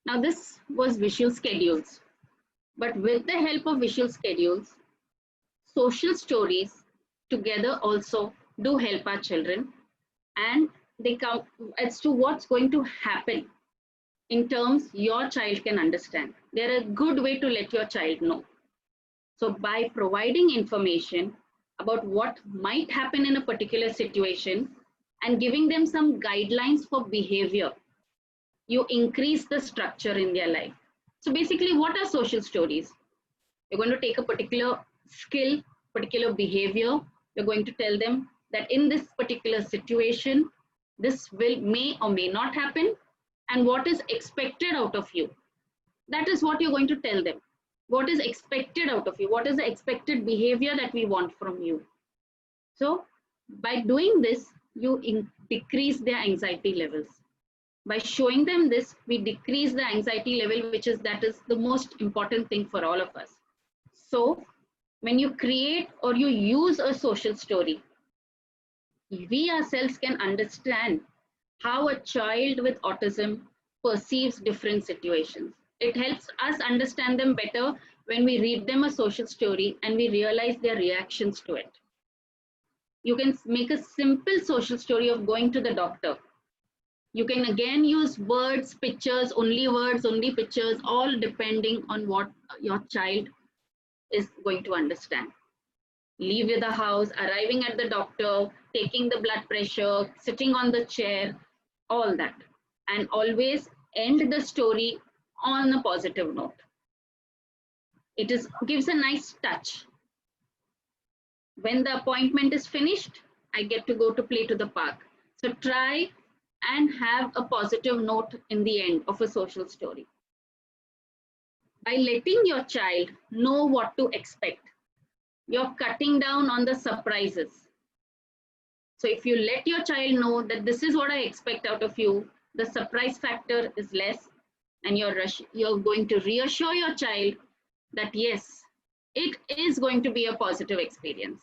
Now this was visual schedules, but with the help of visual schedules, social stories together also do help our children, and they come as to what's going to happen in terms your child can understand. They're a good way to let your child know. So by providing information about what might happen in a particular situation and giving them some guidelines for behavior, you increase the structure in their life. So basically, what are social stories? You're going to take a particular skill, particular behavior. You're going to tell them that in this particular situation, this will may or may not happen, and what is expected out of you. That is what you're going to tell them. What is expected out of you? What is the expected behavior that we want from you? So by doing this, you decrease their anxiety levels. By showing them this, we decrease the anxiety level, which is that is the most important thing for all of us. So when you create or you use a social story, we ourselves can understand how a child with autism perceives different situations. It helps us understand them better when we read them a social story and we realize their reactions to it. You can make a simple social story of going to the doctor. You can again use words, words, only pictures, all depending on what your child is going to understand. Leave the house, arriving at the doctor, taking the blood pressure, sitting on the chair, all that. And always end the story on a positive note. It gives a nice touch. When the appointment is finished, I get to go to play to the park. So try and have a positive note in the end of a social story. By letting your child know what to expect, you're cutting down on the surprises. So if you let your child know that this is what I expect out of you, the surprise factor is less, and you're going to reassure your child that yes, it is going to be a positive experience.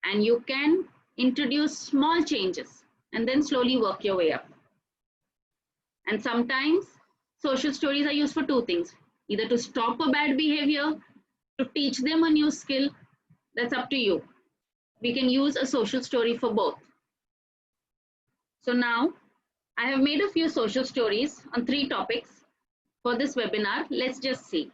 And you can introduce small changes and then slowly work your way up. And sometimes social stories are used for two things, either to stop a bad behavior, to teach them a new skill. That's up to you. We can use a social story for both. So now I have made a few social stories on 3 topics for this webinar. Let's just see.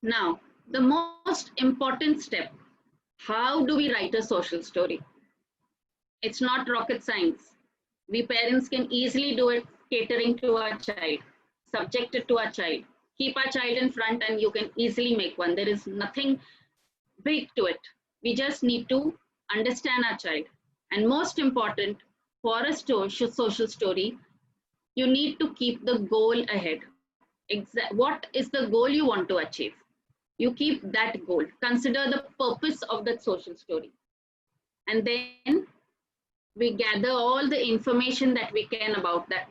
Now, the most important step, how do we write a social story? It's not rocket science. We parents can easily do it, catering to our child, subject it to our child. Keep our child in front and you can easily make one. There is nothing big to it. We just need to understand our child. And most important, for a social story, you need to keep the goal ahead. What is the goal you want to achieve? You keep that goal. Consider the purpose of that social story. And then we gather all the information that we can about that,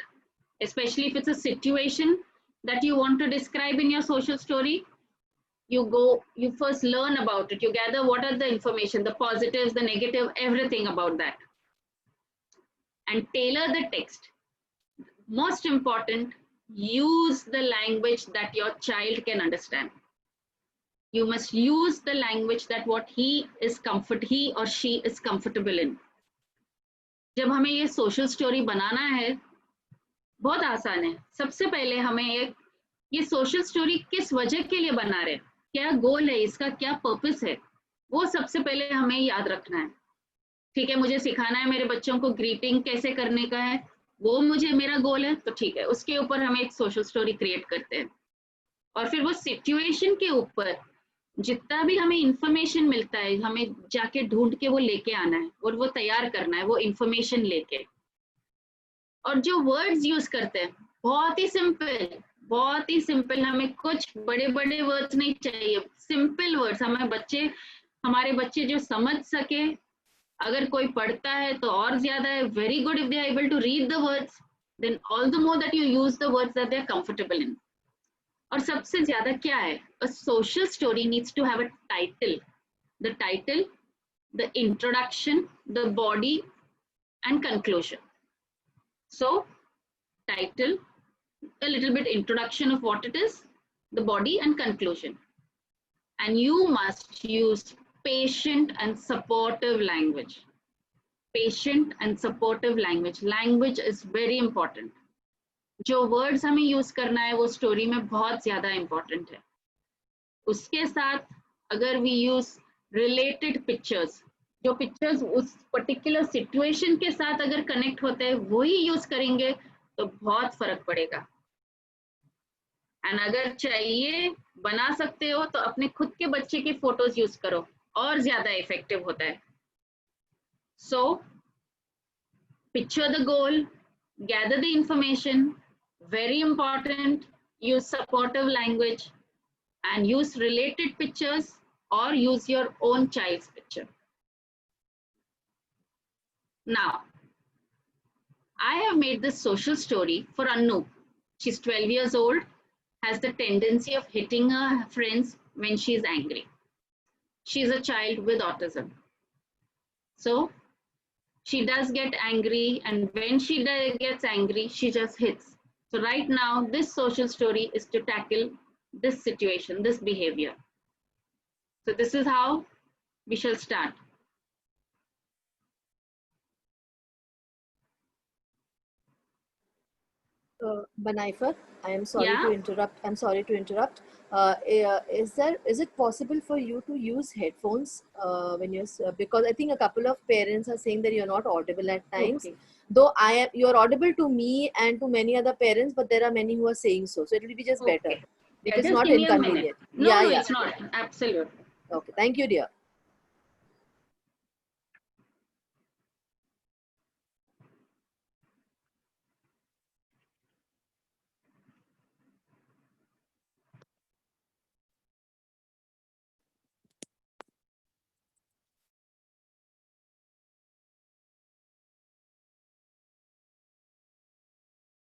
especially if it's a situation that you want to describe in your social story. You first learn about it. You gather what are the information, the positives, the negative, everything about that, and tailor the text. Most important, use the language that your child can understand. You must use the language that he or she is comfortable in. जब हमें ये social story बनाना है, बहुत आसान है. सबसे पहले हमें ये सोशल स्टोरी किस वजह के लिए बना रहे, क्या गोल है इसका, क्या पर्पस है, वो सबसे पहले हमें याद रखना है. ठीक है, मुझे सिखाना है मेरे बच्चों को ग्रीटिंग कैसे करने का है, वो मुझे मेरा गोल है, तो ठीक है, उसके ऊपर हम एक सोशल स्टोरी क्रिएट करते हैं. और फिर वो सिचुएशन के ऊपर जितना भी हमें इंफॉर्मेशन मिलता है, हमें जाके ढूंढ के वो लेके आना है और वो तैयार करना है, वो इंफॉर्मेशन लेके. और जो वर्ड्स यूज करते हैं, बहुत ही सिंपल, हमें कुछ बड़े बड़े वर्ड्स नहीं चाहिए, सिंपल वर्ड्स. हमारे बच्चे जो समझ सके, अगर कोई पढ़ता है तो और ज्यादा है, very good. If they are able to read the words, then all the more that you use the words that they are comfortable in. और सबसे ज्यादा क्या है, a social story needs to have a title. The title, the introduction, the body and conclusion. So, title, a little bit introduction of what it is, the body and conclusion. And you must use patient and supportive language. Patient and supportive language. Language is very important. जो words हमें use करना है वो story में बहुत ज़्यादा important है. उसके साथ अगर we use related pictures, जो पिक्चर्स उस पर्टिकुलर सिचुएशन के साथ अगर कनेक्ट होते हैं वही यूज करेंगे तो बहुत फर्क पड़ेगा. एंड अगर चाहिए बना सकते हो तो अपने खुद के बच्चे की फोटोज यूज करो, और ज्यादा इफेक्टिव होता है. So picture the goal, gather the information, very important, use supportive language and use related pictures और use your own child's picture. Now, I have made this social story for Anu. She's 12 years old, has the tendency of hitting her friends when she's angry. She's a child with autism. So, she does get angry, and when she gets angry, she just hits. So right now, this social story is to tackle this situation, this behavior. So this is how we shall start. Banaifer, I am sorry Yeah? to interrupt. I'm sorry to interrupt. Is it possible for you to use headphones when because I think a couple of parents are saying that you're not audible at times. Okay. Though you're audible to me and to many other parents, but there are many who are saying so. So it will be just better. Okay. If Yeah, it's just not give me a minute. inconvenient. No, Yeah, no, yeah. it's not. Absolutely. Okay. Thank you, dear.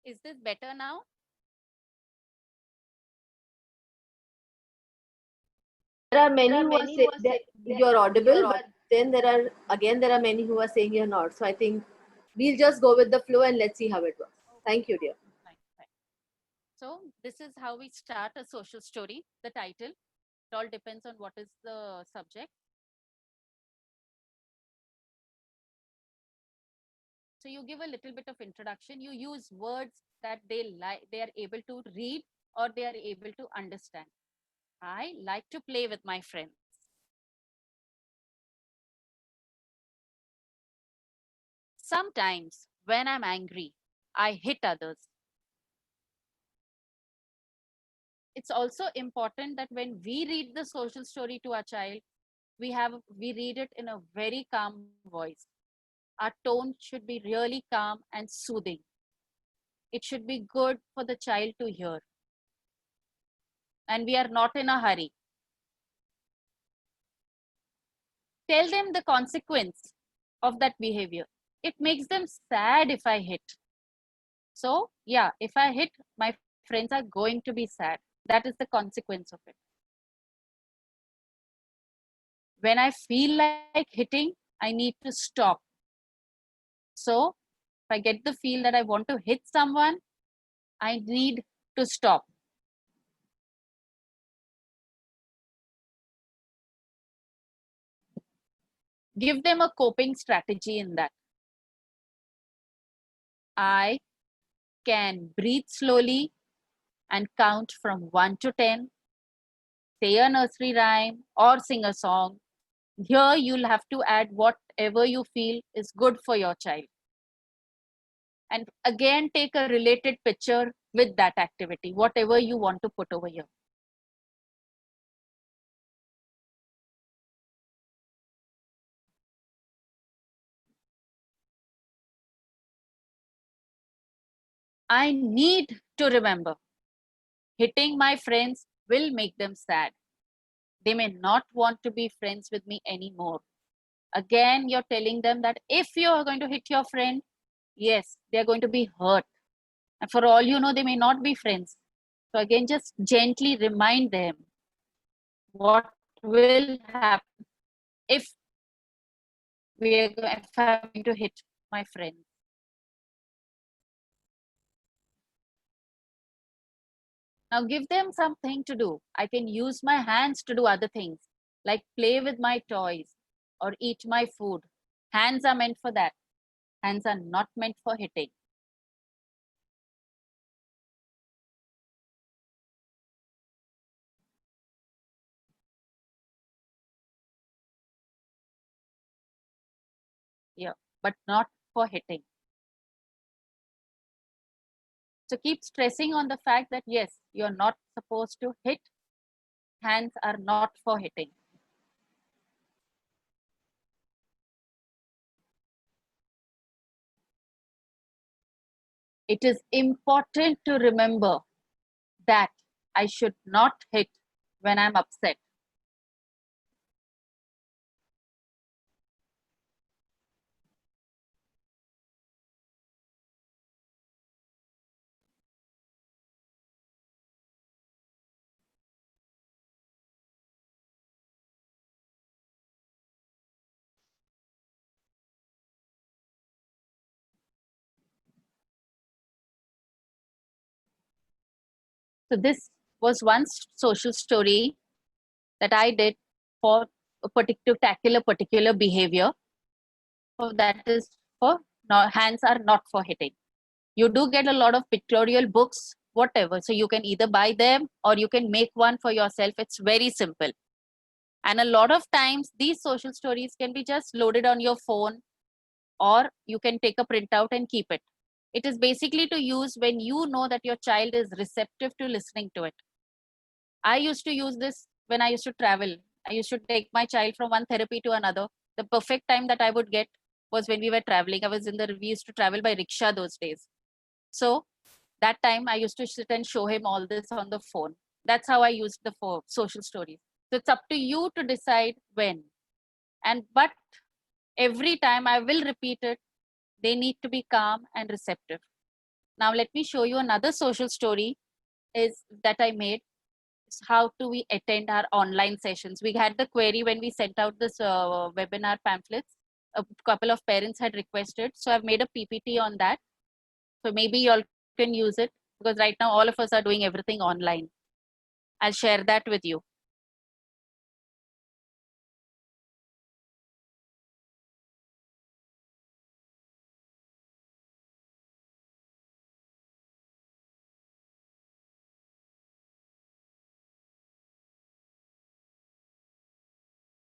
Is this better now? There are many who are saying that you're audible, but then there are many who are saying you're not. So I think we'll just go with the flow and let's see how it works. Thank you, dear. Fine, fine. So this is how we start a social story, the title. It all depends on what is the subject. So you give a little bit of introduction. You use words that they are able to read or they are able to understand. I like to play with my friends. Sometimes when I'm angry, I hit others. It's also important that when we read the social story to our child, we read it in a very calm voice. Our tone should be really calm and soothing. It should be good for the child to hear. And we are not in a hurry. Tell them the consequence of that behavior. It makes them sad if I hit. So, yeah, if I hit, my friends are going to be sad. That is the consequence of it. When I feel like hitting, I need to stop. So if I get the feel that I want to hit someone, I need to stop. Give them a coping strategy in that. I can breathe slowly and count from 1 to 10, say a nursery rhyme or sing a song. Here you'll have to add whatever you feel is good for your child. And again, take a related picture with that activity, whatever you want to put over here. I need to remember hitting my friends will make them sad. They may not want to be friends with me anymore. Again, you're telling them that if you're going to hit your friend, yes, they're going to be hurt. And for all you know, they may not be friends. So again, just gently remind them what will happen if if I'm going to hit my friend. Now give them something to do. I can use my hands to do other things, like play with my toys or eat my food. Hands are meant for that. Hands are not meant for hitting. Yeah, but not for hitting. So keep stressing on the fact that yes, you're not supposed to hit. Hands are not for hitting. It is important to remember that I should not hit when I'm upset. So this was one social story that I did for a particular tackle a particular behavior. So that is for no, hands are not for hitting. You do get a lot of pictorial books, whatever. So you can either buy them or you can make one for yourself. It's very simple. And a lot of times these social stories can be just loaded on your phone, or you can take a printout and keep it. It is basically to use when you know that your child is receptive to listening to it. I used to use this when I used to travel. I used to take my child from one therapy to another. The perfect time that I would get was when we were traveling. We used to travel by rickshaw those days. So that time I used to sit and show him all this on the phone. That's how I used the social stories. So it's up to you to decide when. But every time I will repeat it, they need to be calm and receptive. Now let me show you another social story is that I made. Is how do we attend our online sessions? We had the query when we sent out this webinar pamphlets. A couple of parents had requested, so I've made a PPT on that. So maybe you all can use it because right now all of us are doing everything online. I'll share that with you.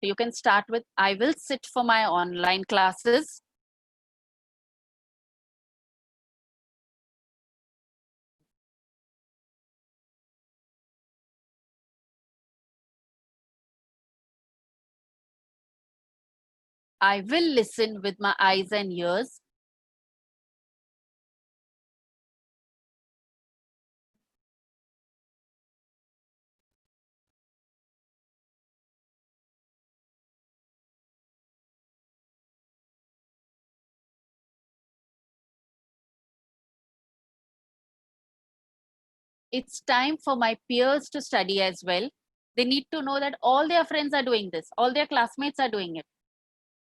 So you can start with, I will sit for my online classes. I will listen with my eyes and ears. It's time for my peers to study as well. They need to know that all their friends are doing this, all their classmates are doing it.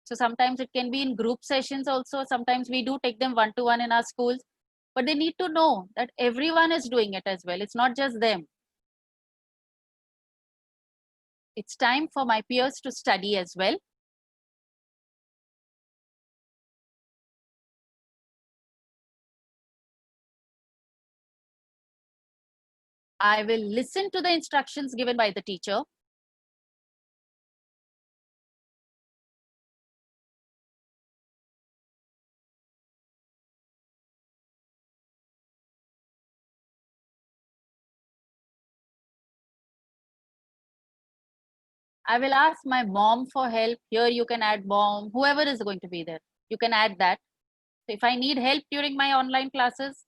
So sometimes it can be in group sessions also. Sometimes we do take them one-to-one in our schools, but they need to know that everyone is doing it as well. It's not just them. It's time for my peers to study as well. I will listen to the instructions given by the teacher. I will ask my mom for help. Here you can add mom, whoever is going to be there. You can add that. So if I need help during my online classes,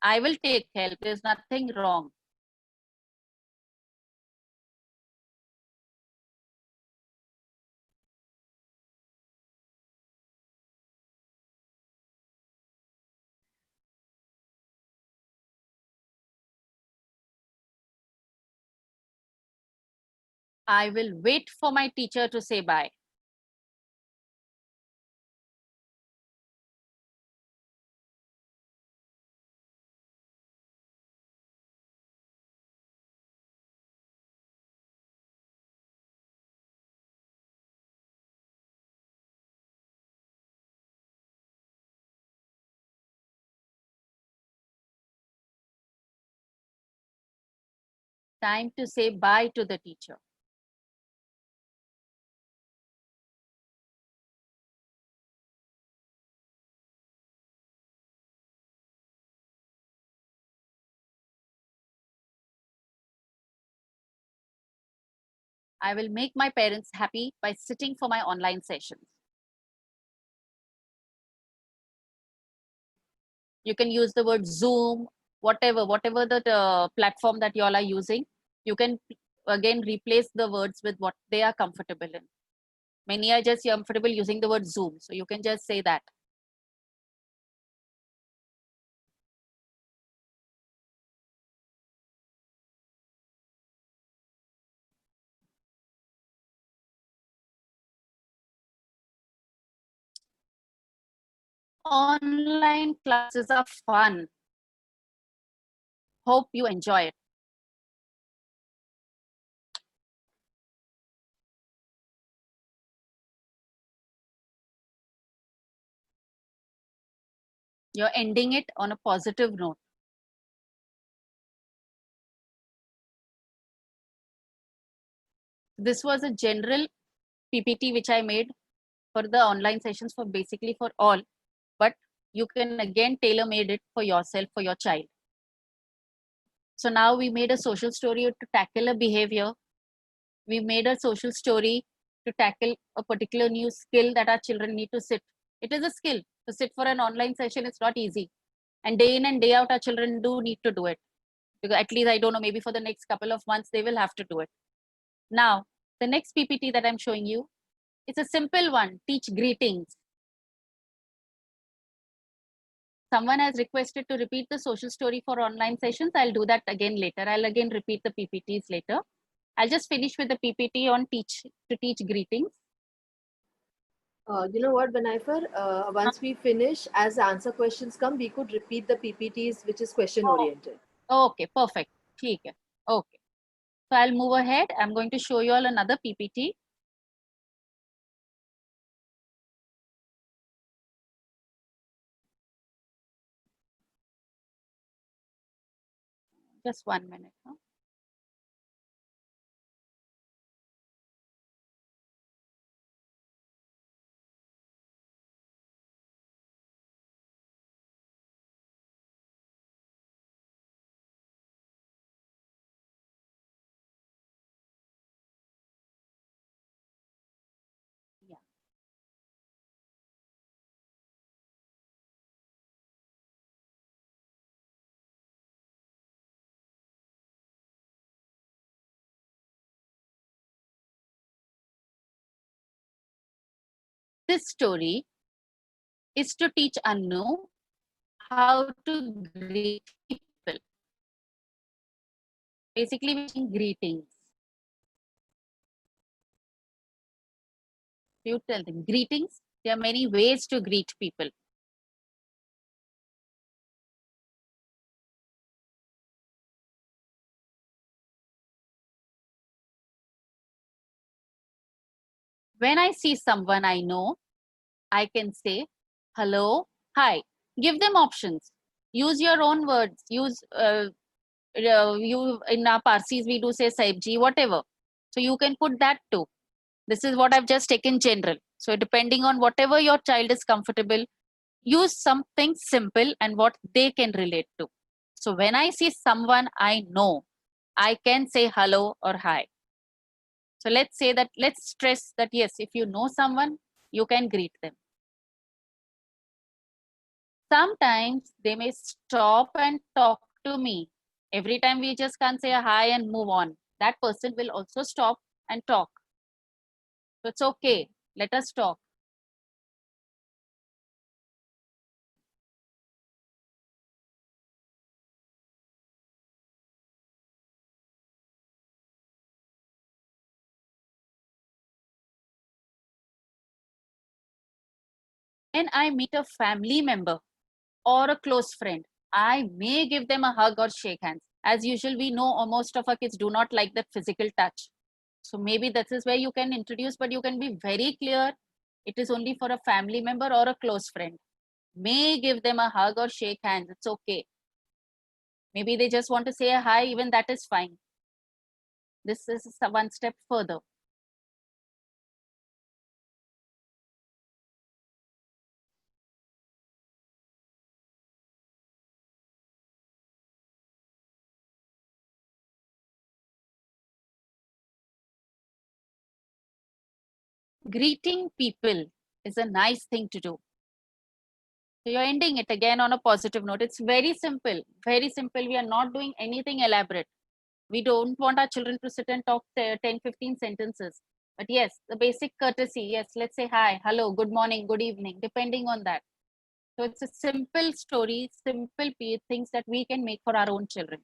I will take help. There's nothing wrong. I will wait for my teacher to say bye. Time to say bye to the teacher. I will make my parents happy by sitting for my online sessions. You can use the word Zoom, whatever the platform that you all are using. You can again replace the words with what they are comfortable in. Many are just comfortable using the word Zoom, so you can just say that. Online classes are fun. Hope you enjoy it. You're ending it on a positive note. This was a general PPT which I made for the online sessions for basically for all, but you can again tailor made it for yourself, for your child. So now we made a social story to tackle a behavior. We made a social story to tackle a particular new skill that our children need to sit. It is a skill to sit for an online session. It's not easy. And day in and day out, our children do need to do it. Because at least, I don't know, maybe for the next couple of months, they will have to do it. Now, the next PPT that I'm showing you, it's a simple one, teach greetings. Someone has requested to repeat the social story for online sessions. I'll do that again later. I'll again repeat the PPTs later. I'll just finish with the PPT on teach greetings. You know what, Benaifer? Once we finish, as answer questions come, we could repeat the PPTs, which is question oriented. Okay, perfect. ठीक है. Okay. So I'll move ahead. I'm going to show you all another PPT. Just 1 minute. Huh? Yeah. This story is to teach Anu how to greet people. Basically, greetings. You tell them greetings. There are many ways to greet people. When I see someone I know, I can say hello, hi. Give them options. Use your own words. Use you in our Parsis we do say Saibji, whatever. So you can put that too. This is what I've just taken general. So depending on whatever your child is comfortable, use something simple and what they can relate to. So when I see someone I know, I can say hello or hi. So let's say that, let's stress that yes, if you know someone, you can greet them. Sometimes they may stop and talk to me. Every time we just can't say a hi and move on. That person will also stop and talk. So it's okay. Let us talk. When I meet a family member or a close friend, I may give them a hug or shake hands. As usual, we know most of our kids do not like that physical touch. So maybe this is where you can introduce, but you can be very clear. It is only for a family member or a close friend. May give them a hug or shake hands. It's okay. Maybe they just want to say a hi, even that is fine. This is one step further. Greeting people is a nice thing to do. So you're ending it again on a positive note. It's very simple, very simple. We are not doing anything elaborate. We don't want our children to sit and talk 10, 15 sentences. But yes, the basic courtesy. Yes, let's say hi, hello, good morning, good evening, depending on that. So it's a simple story, simple things that we can make for our own children.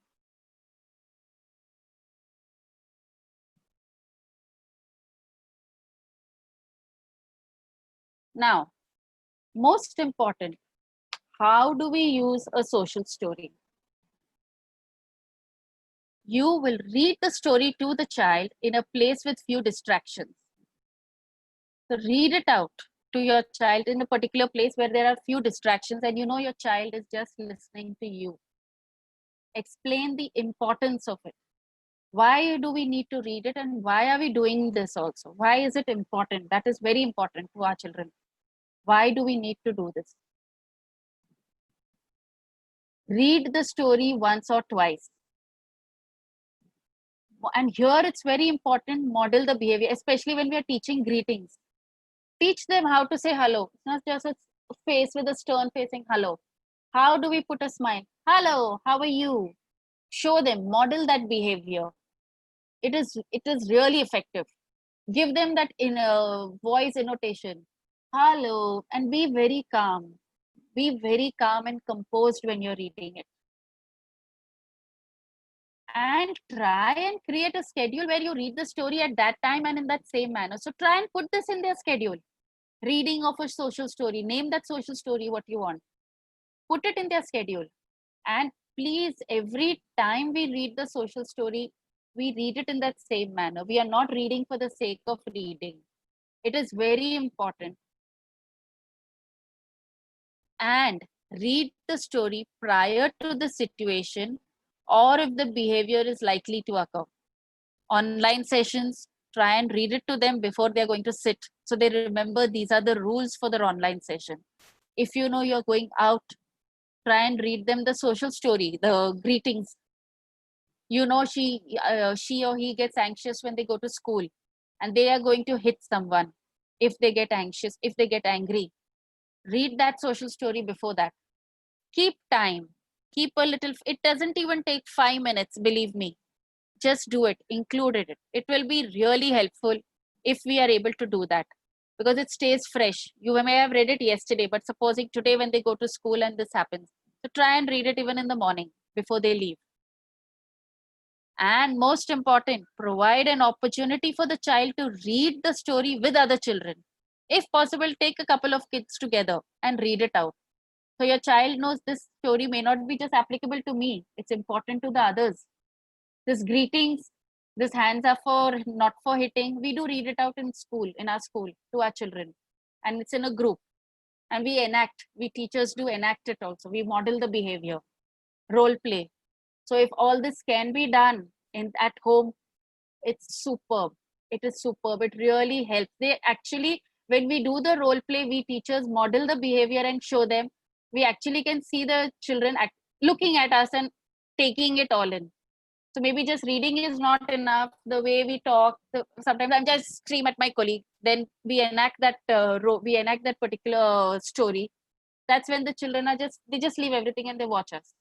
Now, most important, how do we use a social story? You will read the story to the child in a place with few distractions. So read it out to your child in a particular place where there are few distractions and you know your child is just listening to you. Explain the importance of it. Why do we need to read it and why are we doing this also? Why is it important? That is very important to our children. Why do we need to do this? Read the story once or twice. And here it's very important, model the behavior, especially when we are teaching greetings. Teach them how to say hello. It's not just a face with a stern facing hello. How do we put a smile? Hello, how are you? Show them, model that behavior. It is really effective. Give them that in a voice annotation. Hello, and be very calm. Be very calm and composed when you're reading it. And try and create a schedule where you read the story at that time and in that same manner. So try and put this in their schedule. Reading of a social story. Name that social story what you want. Put it in their schedule. And please, every time we read the social story, we read it in that same manner. We are not reading for the sake of reading. It is very important. And read the story prior to the situation or if the behavior is likely to occur. Online sessions, try and read it to them before they're going to sit. So they remember these are the rules for their online session. If you know you're going out, try and read them the social story, the greetings. You know she or he gets anxious when they go to school and they are going to hit someone if they get anxious, if they get angry. Read that social story before that. Keep time. Keep a little, it doesn't even take 5 minutes, believe me. Just do it, include it. It will be really helpful if we are able to do that because it stays fresh. You may have read it yesterday, but supposing today when they go to school and this happens, so try and read it even in the morning before they leave. And most important, provide an opportunity for the child to read the story with other children. If possible, take a couple of kids together and read it out. So your child knows this story may not be just applicable to me, it's important to the others. This greetings, this hands are for not for hitting. We do read it out in school, in our school, to our children. And it's in a group. And we enact, we teachers do enact it also. We model the behavior, role play. So if all this can be done at home, it's superb. It is superb. It really helps. They actually, when we do the role play, we teachers model the behavior and show them. We actually can see the children looking at us and taking it all in. So maybe just reading is not enough. The way we talk, sometimes I'm just scream at my colleague. Then we enact that we enact that particular story. That's when the children are they just leave everything and they watch us.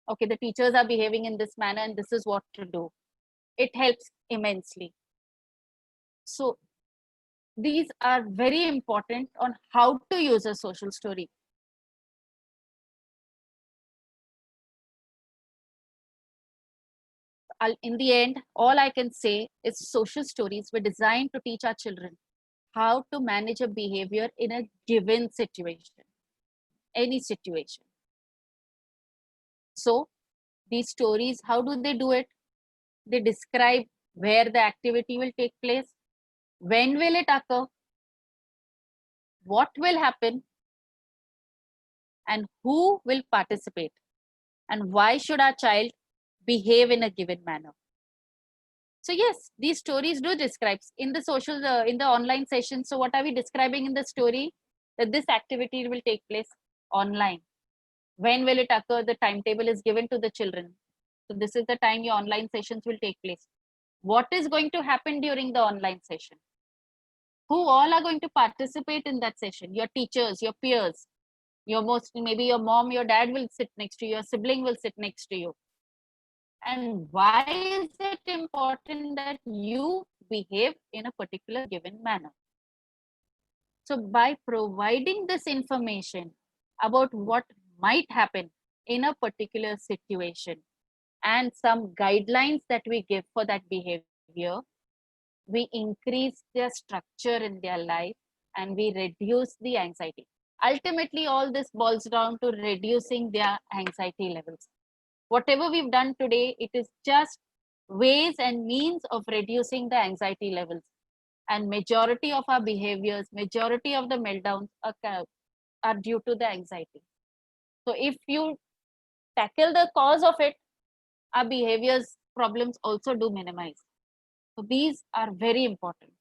Okay, the teachers are behaving in this manner and this is what to do. It helps immensely. So these are very important on how to use a social story. In the end, all I can say is social stories were designed to teach our children how to manage a behavior in a given situation, any situation. So these stories, how do they do it? They describe where the activity will take place, when will it occur, what will happen, and who will participate, and why should our child behave in a given manner. So yes, these stories do describe in the social, in the online session. So what are we describing in the story? That this activity will take place online. When will it occur? The timetable is given to the children. So this is the time your online sessions will take place. What is going to happen during the online session? Who all are going to participate in that session? Your teachers, your peers, maybe your mom, your dad will sit next to you, your sibling will sit next to you. And why is it important that you behave in a particular given manner? So by providing this information about what might happen in a particular situation and some guidelines that we give for that behavior, we increase their structure in their life and we reduce the anxiety. Ultimately, all this boils down to reducing their anxiety levels. Whatever we've done today, it is just ways and means of reducing the anxiety levels. And majority of our behaviors, majority of the meltdowns are due to the anxiety. So if you tackle the cause of it, our behaviors problems also do minimize. So these are very important.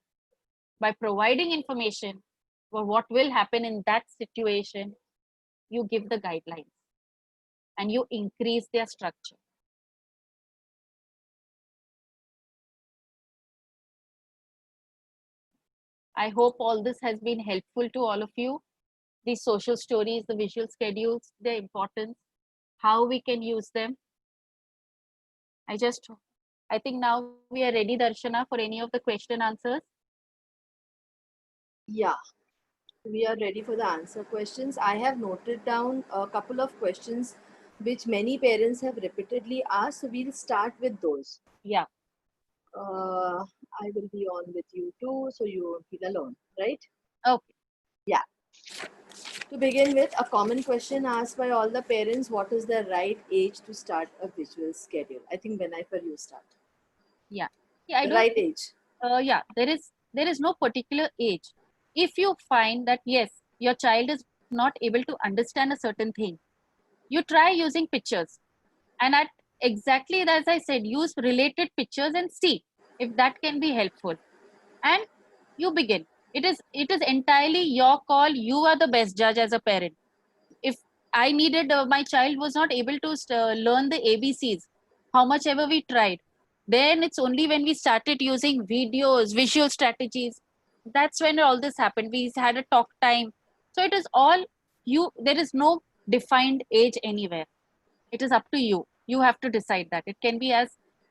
By providing information for what will happen in that situation, you give the guidelines and you increase their structure. I hope all this has been helpful to all of you. These social stories, the visual schedules, their importance, how we can use them. I think now we are ready, Darshana, for any of the question answers. Yeah, we are ready for the answer questions. I have noted down a couple of questions which many parents have repeatedly asked. So we'll start with those. Yeah. I will be on with you too, so you won't feel alone, right? Okay. Yeah. To begin with, a common question asked by all the parents: what is the right age to start a visual schedule? I think Benaifer, you start. Yeah. Yeah. I The don't. right age. Yeah. There is no particular age. If you find that yes, your child is not able to understand a certain thing, you try using pictures, and at exactly as I said, use related pictures and see if that can be helpful. And you begin. It is entirely your call. You are the best judge as a parent. If I needed my child was not able to learn the ABCs, how much ever we tried, then it's only when we started using videos, visual strategies, that's when all this happened. We had a talk time. So it is all you. There is no defined age anywhere. It is up to you. You have to decide that. It can be as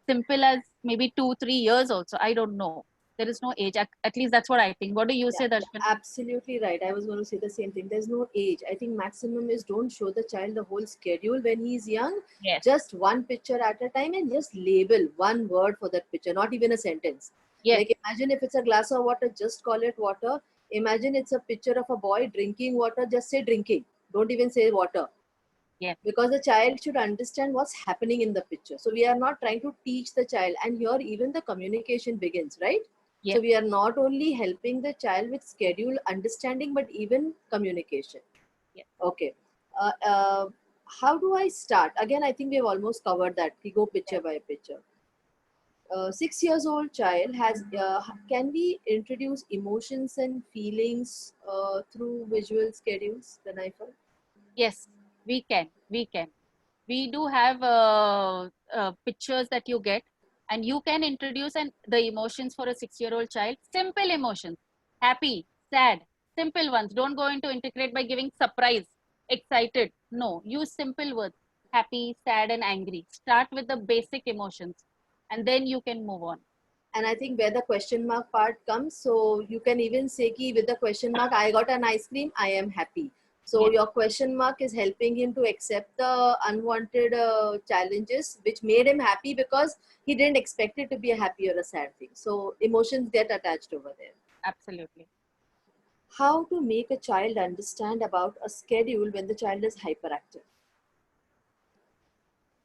simple as maybe 2-3 years also. I don't know. There is no age. At least that's what I think. What do you say, Darshan? Absolutely right. I was going to say the same thing. There's no age. I think maximum is don't show the child the whole schedule when he's young. Yes. Just one picture at a time and just label one word for that picture, not even a sentence. Yes. Like imagine if it's a glass of water, just call it water. Imagine it's a picture of a boy drinking water, just say drinking. Don't even say water. Yes. Because the child should understand what's happening in the picture. So we are not trying to teach the child, and here even the communication begins, right? So Yes. we are not only helping the child with schedule understanding, but even communication. Yes. Okay. Uh, uh, how do I start? Again, I think we have almost covered that. We go picture Yes. by picture. 6 years old child has can we introduce emotions and feelings through visual schedules, Danaifa? Yes, we can. We can. We do have pictures that you get, and you can introduce the emotions for a 6-year-old child. Simple emotions: happy, sad, simple ones. Don't go into integrate by giving surprise, excited. No, use simple words: happy, sad, and angry. Start with the basic emotions, and then you can move on. And I think where the question mark part comes, so you can even say ki with the question mark, I got an ice cream, I am happy. So Yes. your question mark is helping him to accept the unwanted challenges, which made him happy because he didn't expect it to be a happy or a sad thing. So emotions get attached over there. Absolutely. How to make a child understand about a schedule when the child is hyperactive?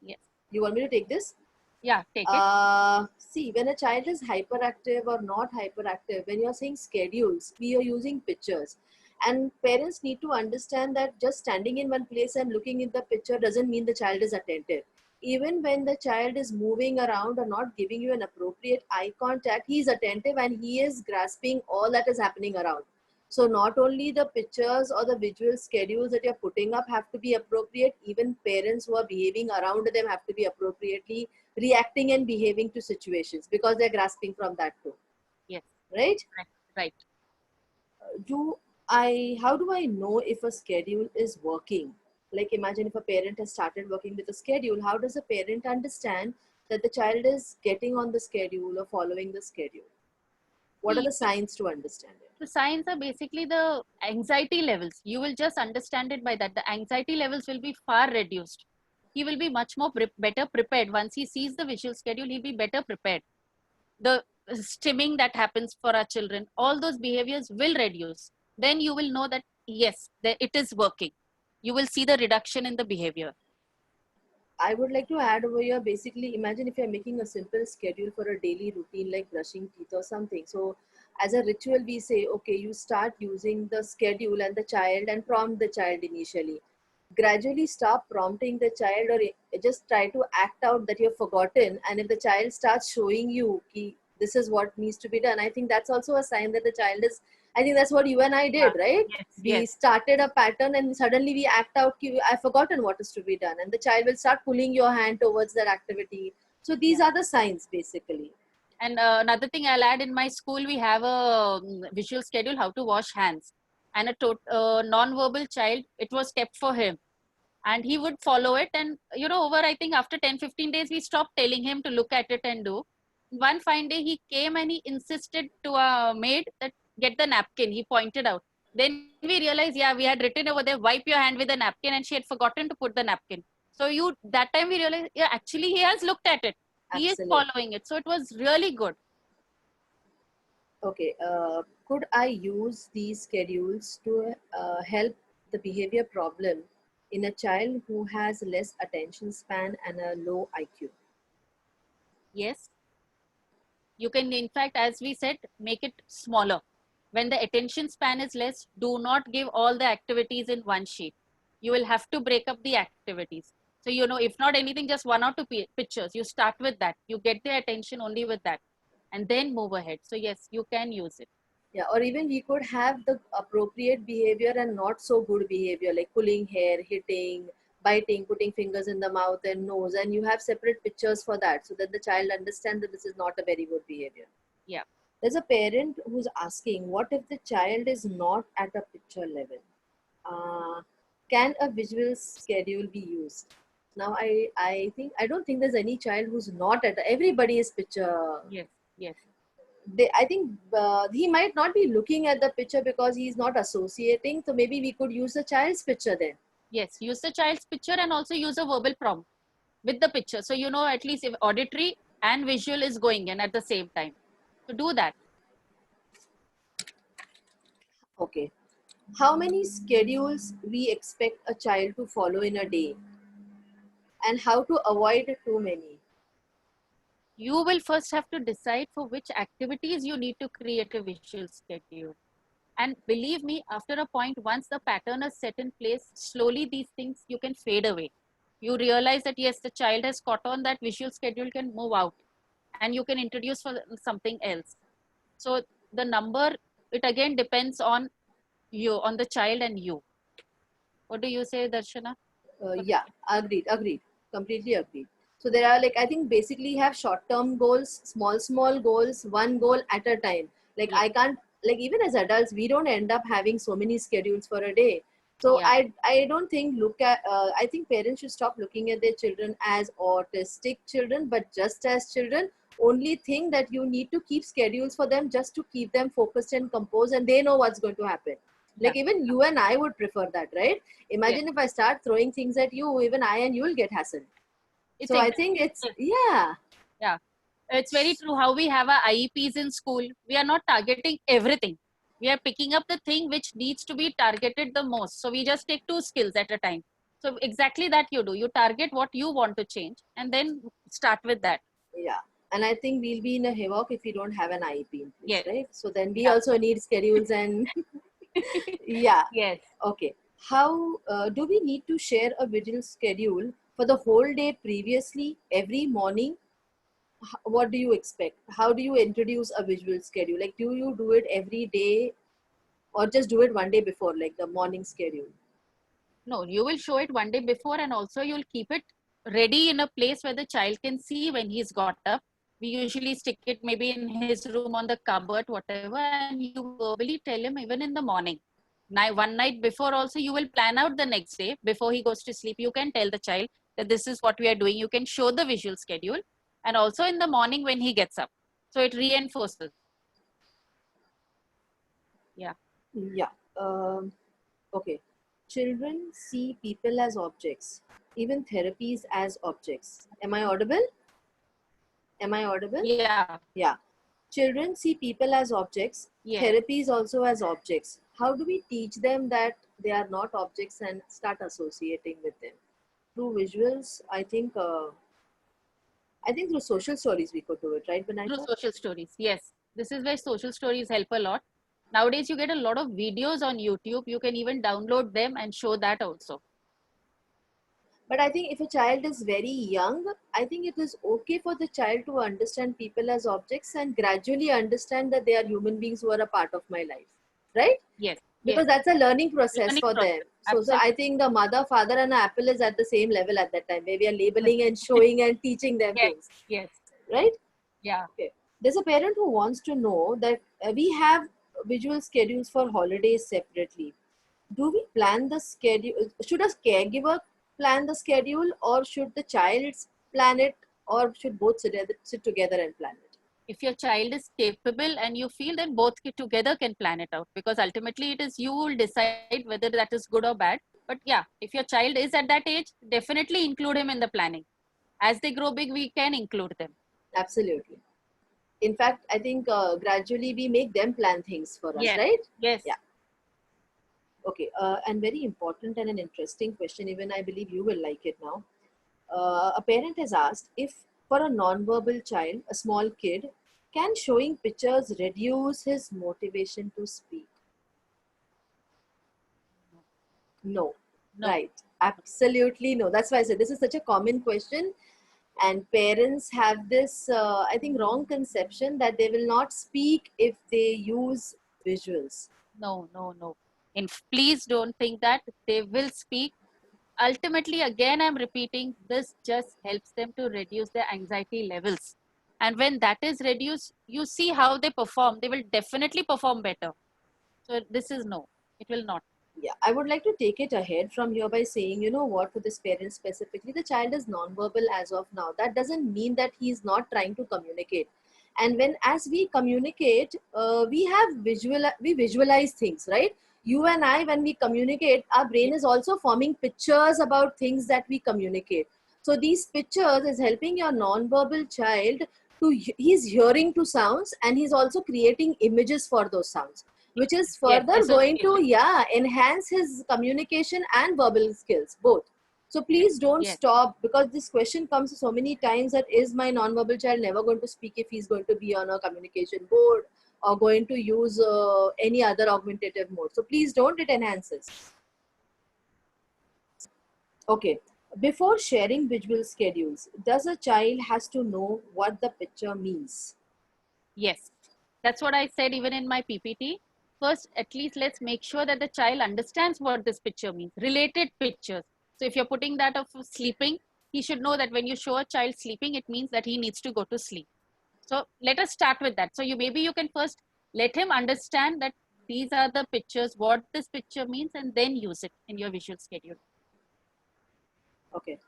Yes. You want me to take this? Yeah, take it. See, when a child is hyperactive or not hyperactive, when you're saying schedules, we are using pictures. And parents need to understand that just standing in one place and looking at the picture doesn't mean the child is attentive. Even when the child is moving around or not giving you an appropriate eye contact, he is attentive and he is grasping all that is happening around. So not only the pictures or the visual schedules that you're putting up have to be appropriate, even parents who are behaving around them have to be appropriately reacting and behaving to situations because they're grasping from that too, Yes. right? Right. Right. Do how do I know if a schedule is working? Like imagine if a parent has started working with a schedule, how does a parent understand that the child is getting on the schedule or following the schedule? What are See, the signs to understand it? the signs are basically the anxiety levels. You will just understand it by that. The anxiety levels will be far reduced. He will be much more better prepared. Once he sees the visual schedule, he'll be better prepared. The stimming that happens for our children, all those behaviors will reduce. Then you will know that yes, that it is working. You will see the reduction in the behavior. I would like to add over here, basically imagine if you're making a simple schedule for a daily routine like brushing teeth or something. So as a ritual, we say, okay, you start using the schedule and the child and prompt the child initially. Gradually stop prompting the child or just try to act out that you've forgotten. And if the child starts showing you ki, this is what needs to be done, I think that's also a sign that the child is, I think that's what you and I Yeah. did, right? Yes. We Yes. started a pattern and suddenly we act out, ki, I've forgotten what is to be done. And the child will start pulling your hand towards that activity. So these Yeah. are the signs basically. And another thing I'll add, in my school, we have a visual schedule how to wash hands. And a non-verbal child, it was kept for him. And he would follow it. And, over, I think after 10-15 days, we stopped telling him to look at it and do. One fine day, he came and he insisted to a maid that get the napkin. He pointed out. Then we realized, yeah, we had written over there, wipe your hand with a napkin, and she had forgotten to put the napkin. So that time we realized, yeah, actually he has looked at it. He is Absolutely. following it. So it was really good. Okay, could I use these schedules to help the behavior problem in a child who has less attention span and a low IQ? Yes. You can, in fact, as we said, make it smaller. When the attention span is less, do not give all the activities in one sheet. You will have to break up the activities. So, if not anything, just one or two pictures. You start with that. You get their attention only with that and then move ahead. So, yes, you can use it. Yeah, or even we could have the appropriate behavior and not so good behavior like pulling hair, hitting, biting, putting fingers in the mouth and nose, and you have separate pictures for that so that the child understands that this is not a very good behavior. Yeah. There's a parent who's asking, what if the child is not at a picture level? Uh, can a visual schedule be used? Now, I don't think there's any child who's not at, everybody is picture. Yes. Yes. I think he might not be looking at the picture because he's not associating. So maybe we could use the child's picture then. Yes. Use the child's picture and also use a verbal prompt with the picture. So, at least if auditory and visual is going in at the same time. So, do that. Okay. How many schedules we expect a child to follow in a day, and how to avoid too many? You will first have to decide for which activities you need to create a visual schedule. And believe me, after a point, once the pattern is set in place, slowly these things you can fade away. You realize that yes, the child has caught on that visual schedule can move out and you can introduce for something else. So the number, it again depends on you, on the child and you. What do you say, Darshana? Yeah, agreed, completely agreed. So there are, like, I think basically have short-term goals, small goals, one goal at a time. Like Yeah. I can't, like even as adults, we don't end up having so many schedules for a day. So Yeah. I don't think I think parents should stop looking at their children as autistic children, but just as children. Only thing that you need to keep schedules for them just to keep them focused and composed, and they know what's going to happen. Yeah. Like even you and I would prefer that, right? Yeah. Imagine if I start throwing things at you, even I and you will get hassled. It's So I think exactly, it's, yeah, yeah. It's very true how we have our IEPs in school. We are not targeting everything. We are picking up the thing which needs to be targeted the most. So we just take two skills at a time. So exactly that you do. You target what you want to change and then start with that. yeah. And I think we'll be in a havoc if we don't have an IEP in place, Yes. right? So then we Yeah. also need schedules and yeah. Yes. Okay. How do we need to share a visual schedule for the whole day previously every morning? What do you expect? How do you introduce a visual schedule? Like, do you do it every day or just do it one day before, like the morning schedule? No, you will show it one day before and also you'll keep it ready in a place where the child can see when he's got up. We usually stick it maybe in his room on the cupboard, whatever, and you verbally tell him even in the morning. Now, one night before also, you will plan out the next day before he goes to sleep. You can tell the child that this is what we are doing. You can show the visual schedule and also in the morning when he gets up. So it reinforces. Yeah. Yeah. Um, okay. Children see people as objects, even therapies as objects. Am I audible? Am I audible? Yeah. Yeah. Children see people as objects, Yeah. therapies also as objects. How do we teach them that they are not objects and start associating with them? Through visuals, I think through social stories we could do it, right, Through Banita? social stories. Yes, this is where social stories help a lot. Nowadays, you get a lot of videos on YouTube. You can even download them and show that also. But I think if a child is very young, I think it is okay for the child to understand people as objects and gradually understand that they are human beings who are a part of my life, right? Yes, yes. Because that's a learning process Learning for them. process. So I Absolutely. think the mother, father, and apple is at the same level at that time, where we are labeling and showing and teaching them Yes, things, yes. right? Yeah. Okay. There's a parent who wants to know that we have visual schedules for holidays separately. Do we plan the schedule? Should a caregiver plan the schedule, or should the child plan it, or should both sit together and plan it? If your child is capable and you feel, then both together can plan it out, because ultimately it is you who will decide whether that is good or bad. But yeah, if your child is at that age, definitely include him in the planning. As they grow big, we can include them. Absolutely. In fact, I think gradually we make them plan things for us, Yes, right? yes. Yeah. Okay. And very important and an interesting question, even I believe you will like it now. A parent has asked if for a non-verbal child, a small kid, can showing pictures reduce his motivation to speak? No. No. Right. Absolutely no. That's why I said this is such a common question. And parents have this, I think, wrong conception that they will not speak if they use visuals. No, no, no. And please don't think that they will speak. Ultimately, again, I'm repeating, this just helps them to reduce their anxiety levels. And when that is reduced, you see how they perform. They will definitely perform better. So this is no, it will not. Yeah, I would like to take it ahead from here by saying, you know what, for this parent specifically, the child is nonverbal as of now. That doesn't mean that he is not trying to communicate. And when, as we communicate, we visualize things, right? You and I, when we communicate, our brain is also forming pictures about things that we communicate. So these pictures is helping your nonverbal child to, he's hearing to sounds and he's also creating images for those sounds. which is Yes, further going to association. enhance his communication and verbal skills both. So please don't Yes. stop, because this question comes so many times, that is my non-verbal child never going to speak if he's going to be on a communication board or going to use any other augmentative mode. So please don't, it enhances. Okay, before sharing visual schedules, does a child has to know what the picture means? Yes, that's what I said even in my PPT. First, at least let's make sure that the child understands what this picture means. Related pictures. So if you're putting that of sleeping, he should know that when you show a child sleeping, it means that he needs to go to sleep. So let us start with that. So you can first let him understand that these are the pictures, what this picture means, and then use it in your visual schedule. Okay.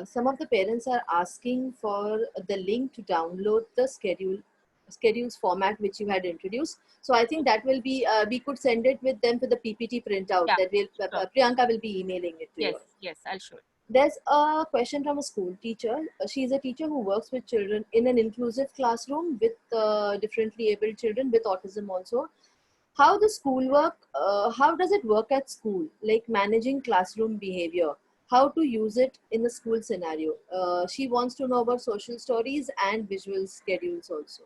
Some of the parents are asking for the link to download the schedules format which you had introduced. So I think that will be we could send it with them for the PPT printout. Yeah, That will sure. Priyanka will be emailing it to you. Yes, I'll show it. There's a question from a school teacher. She's a teacher who works with children in an inclusive classroom with differently abled children with autism also. How the schoolwork, how does it work at school, like managing classroom behavior, how to use it in the school scenario? She wants to know about social stories and visual schedules also.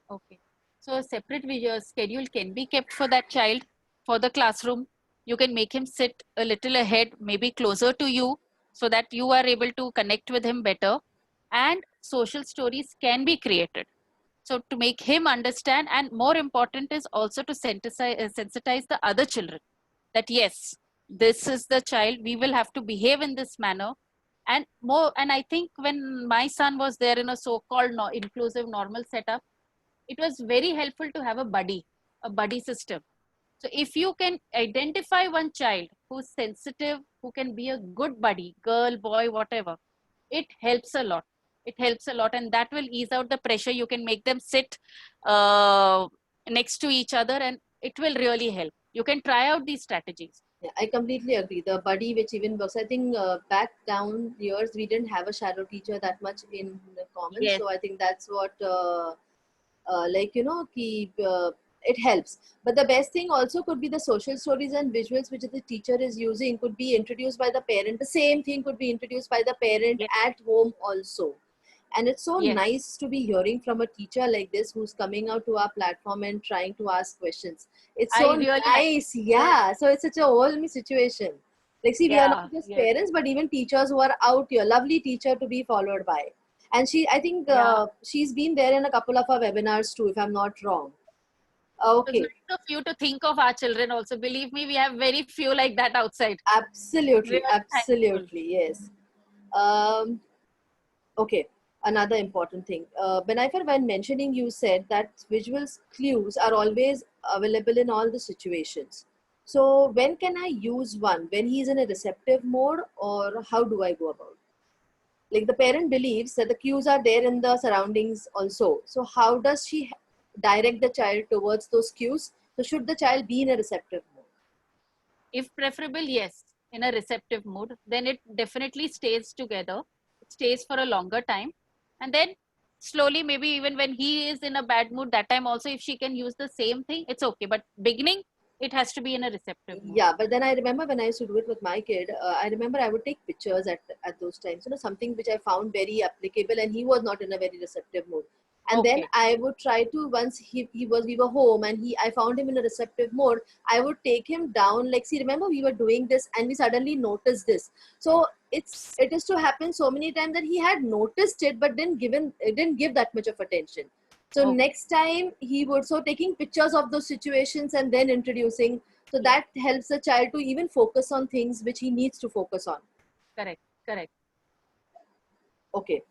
Okay. So a separate visual schedule can be kept for that child for the classroom. You can make him sit a little ahead, maybe closer to you, so that you are able to connect with him better. And social stories can be created. So to make him understand, and more important is also to sensitize the other children that yes, this is the child, we will have to behave in this manner. And more, and I think when my son was there in a so-called inclusive normal setup, it was very helpful to have a buddy system. So if you can identify one child who's sensitive, who can be a good buddy, girl, boy, whatever, it helps a lot. It helps a lot, and that will ease out the pressure. You can make them sit next to each other, and it will really help. You can try out these strategies. Yeah, I completely agree. The buddy which even works. I think back down years we didn't have a shadow teacher that much in the common. Yes, So I think that's what like keep it helps. But the best thing also could be the social stories and visuals which the teacher is using could be introduced by the parent. The same thing could be introduced by the parent yes, at home also. And it's so yes. nice to be hearing from a teacher like this who's coming out to our platform and trying to ask questions. It's I so really like it. nice. Yeah, so it's such a whole situation. Like, see, we are Yeah, not just yes, parents but even teachers who are out here. Lovely teacher to be followed by. And I think yeah. she's been there in a couple of our webinars too, if I'm not wrong. It was Okay, nice of you to think of our children also. Believe me, we have very few like that outside. absolutely, Really thankful. absolutely, yes. Um, okay, another important thing. Benaifer, when mentioning, you said that visual clues are always available in all the situations. So when can I use one? When he's in a receptive mode, or how do I go about? Like the parent believes that the cues are there in the surroundings also. So how does she direct the child towards those cues? So should the child be in a receptive mode? If preferable, yes, in a receptive mood, then it definitely stays together. It stays for a longer time. And then slowly, maybe even when he is in a bad mood, that time also, if she can use the same thing, it's okay. But beginning, it has to be in a receptive mood. Yeah, but then I remember when I used to do it with my kid, I remember I would take pictures at those times, something which I found very applicable, and he was not in a very receptive mood. And then Okay. I would try to, once we were home and I found him in a receptive mode, I would take him down, like, see, remember we were doing this and we suddenly noticed this. So it is to happen so many times that he had noticed it, but didn't give that much of attention. So Okay. next time he would, so taking pictures of those situations and then introducing, so Yes. that helps the child to even focus on things which he needs to focus on. Correct. Correct. Okay.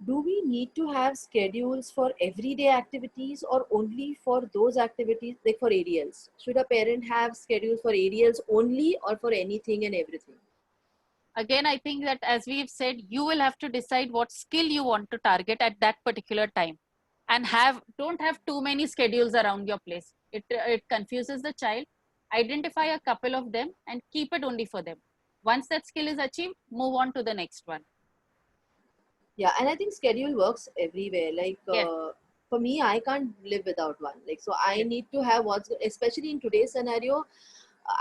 Do we need to have schedules for everyday activities or only for those activities, like for ADLs? Should a parent have schedules for ADLs only or for anything and everything? Again, I think that as we've said, you will have to decide what skill you want to target at that particular time, and don't have too many schedules around your place. It confuses the child. Identify a couple of them and keep it only for them. Once that skill is achieved, move on to the next one. Yeah, and I think schedule works everywhere. Like Yes. for me, I can't live without one. Like, so I Yes. need to have what's, especially in today's scenario,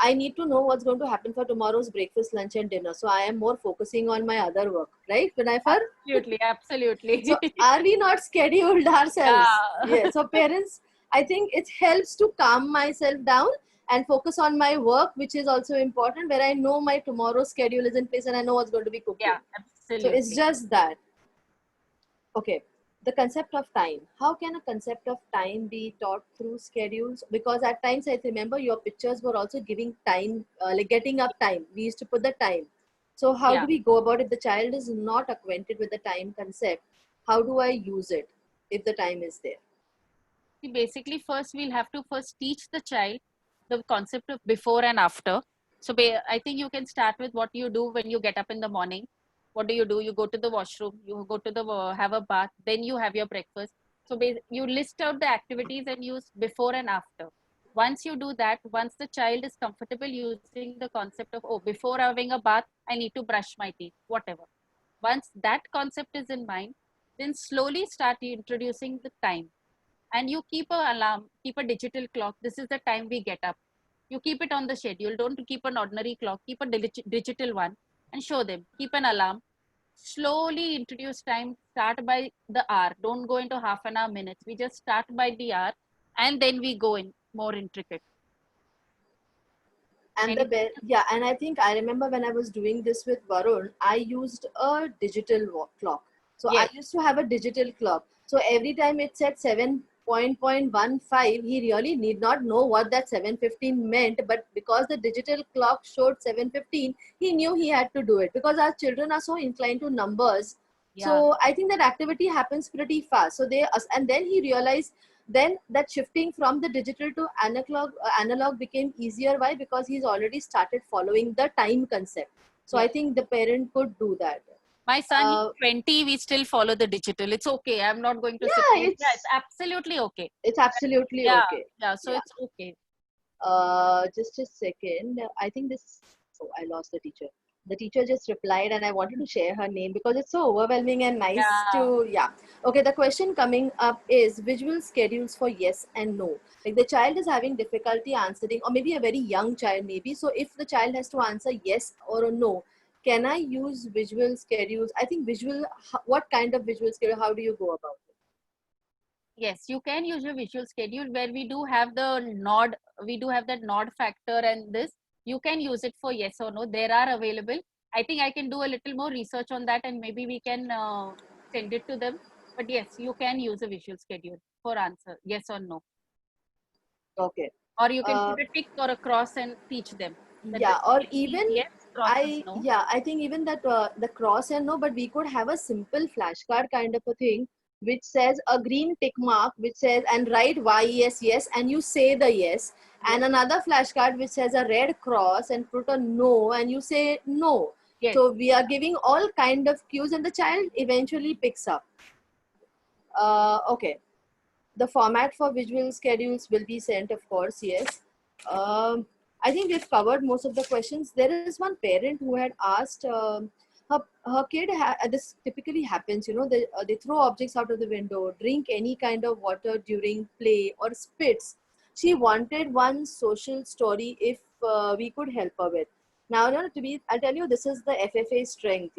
I need to know what's going to happen for tomorrow's breakfast, lunch, and dinner. So I am more focusing on my other work, right, Vinayfar? Absolutely, So absolutely. are we not scheduled ourselves? Yeah. Yeah. So parents, I think it helps to calm myself down and focus on my work, which is also important, where I know my tomorrow's schedule is in place and I know what's going to be Yeah, cooking. So it's absolutely. just that. Okay, the concept of time. How can a concept of time be taught through schedules? Because at times I remember your pictures were also giving time, like getting up time. We used to put the time. So how Yeah. do we go about it? The child is not acquainted with the time concept. How do I use it if the time is there? See, basically, first we'll have to first teach the child the concept of before and after. So I think you can start with what you do when you get up in the morning. What do? You go to the washroom, you go to the have a bath, then you have your breakfast. So you list out the activities and use before and after. Once you do that, once the child is comfortable using the concept of, oh, before having a bath, I need to brush my teeth, whatever. Once that concept is in mind, then slowly start introducing the time, and you keep a alarm, keep a digital clock. This is the time we get up. You keep it on the schedule. Don't keep an ordinary clock, keep a digital one, and show them. Keep an alarm. Slowly introduce time. Start by the hour. Don't go into half an hour, minutes. We just start by the hour, and then we go in more intricate. And the Anything best, yeah, and I think I remember when I was doing this with Varun, I used a digital clock. So I yes. used to have a digital clock. So every time it said 7.15, he really need not know what that 7:15 meant, but because the digital clock showed 7:15, he knew he had to do it, because our children are so inclined to numbers. Yeah. So I think that activity happens pretty fast. So and then he realized, then that shifting from the digital to analog became easier. Why? Because he's already started following the time concept. So I Yes. think the parent could do that. My son, he's uh, 20. We still follow the digital. It's okay. I'm not going to sit. yeah, Yeah, it's absolutely okay. it's absolutely Yeah. okay. Yeah. So Yeah. it's okay. Just a second. I think this. Oh, I lost the teacher. The teacher just replied, and I wanted to share her name because it's so overwhelming and nice Yeah. to. Yeah. Okay. The question coming up is visual schedules for yes and no. Like the child is having difficulty answering, or maybe a very young child, maybe. So if the child has to answer yes or a no, can I use visual schedules? I think visual. What kind of visual schedule? How do you go about it? Yes, you can use your visual schedule where we do have the nod, we do have that nod factor, and this you can use it for yes or no. There are available. I think I can do a little more research on that and maybe we can send it to them. But yes, you can use a visual schedule for answer yes or no. Okay. Or you can Uh, put a tick or a cross and teach them that yeah, this or is even yes, cross is no. I think even that the cross and no, but we could have a simple flashcard kind of a thing which says a green tick mark which says, and write yes, yes, and you say the yes, Yes, and another flashcard which says a red cross and put a no and you say no. yes, So we are giving all kind of cues and the child eventually picks up. Okay, the format for visual schedules will be sent, of course, yes. I think we've covered most of the questions. There is one parent who had asked, her kid, this typically happens, they throw objects out of the window, drink any kind of water during play, or spits. She wanted one social story if we could help her with. Now, I'll tell you, this is the FFA strength.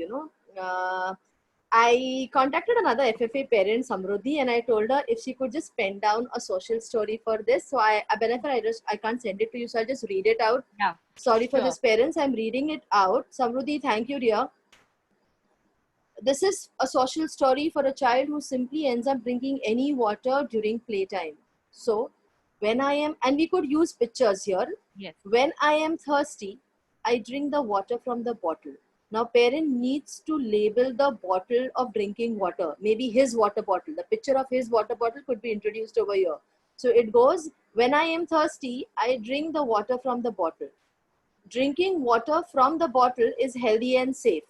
I contacted another FFA parent, Samruddhi, and I told her if she could just pen down a social story for this. So Benefit, I can't send it to you, so I'll just read it out. yeah, Sorry for sure. this, parents. I'm reading it out. Samruddhi, thank you, dear. This is a social story for a child who simply ends up drinking any water during playtime. So, and we could use pictures here. Yes, When I am thirsty, I drink the water from the bottle. Now, parent needs to label the bottle of drinking water, maybe his water bottle. The picture of his water bottle could be introduced over here. So it goes, when I am thirsty, I drink the water from the bottle. Drinking water from the bottle is healthy and safe.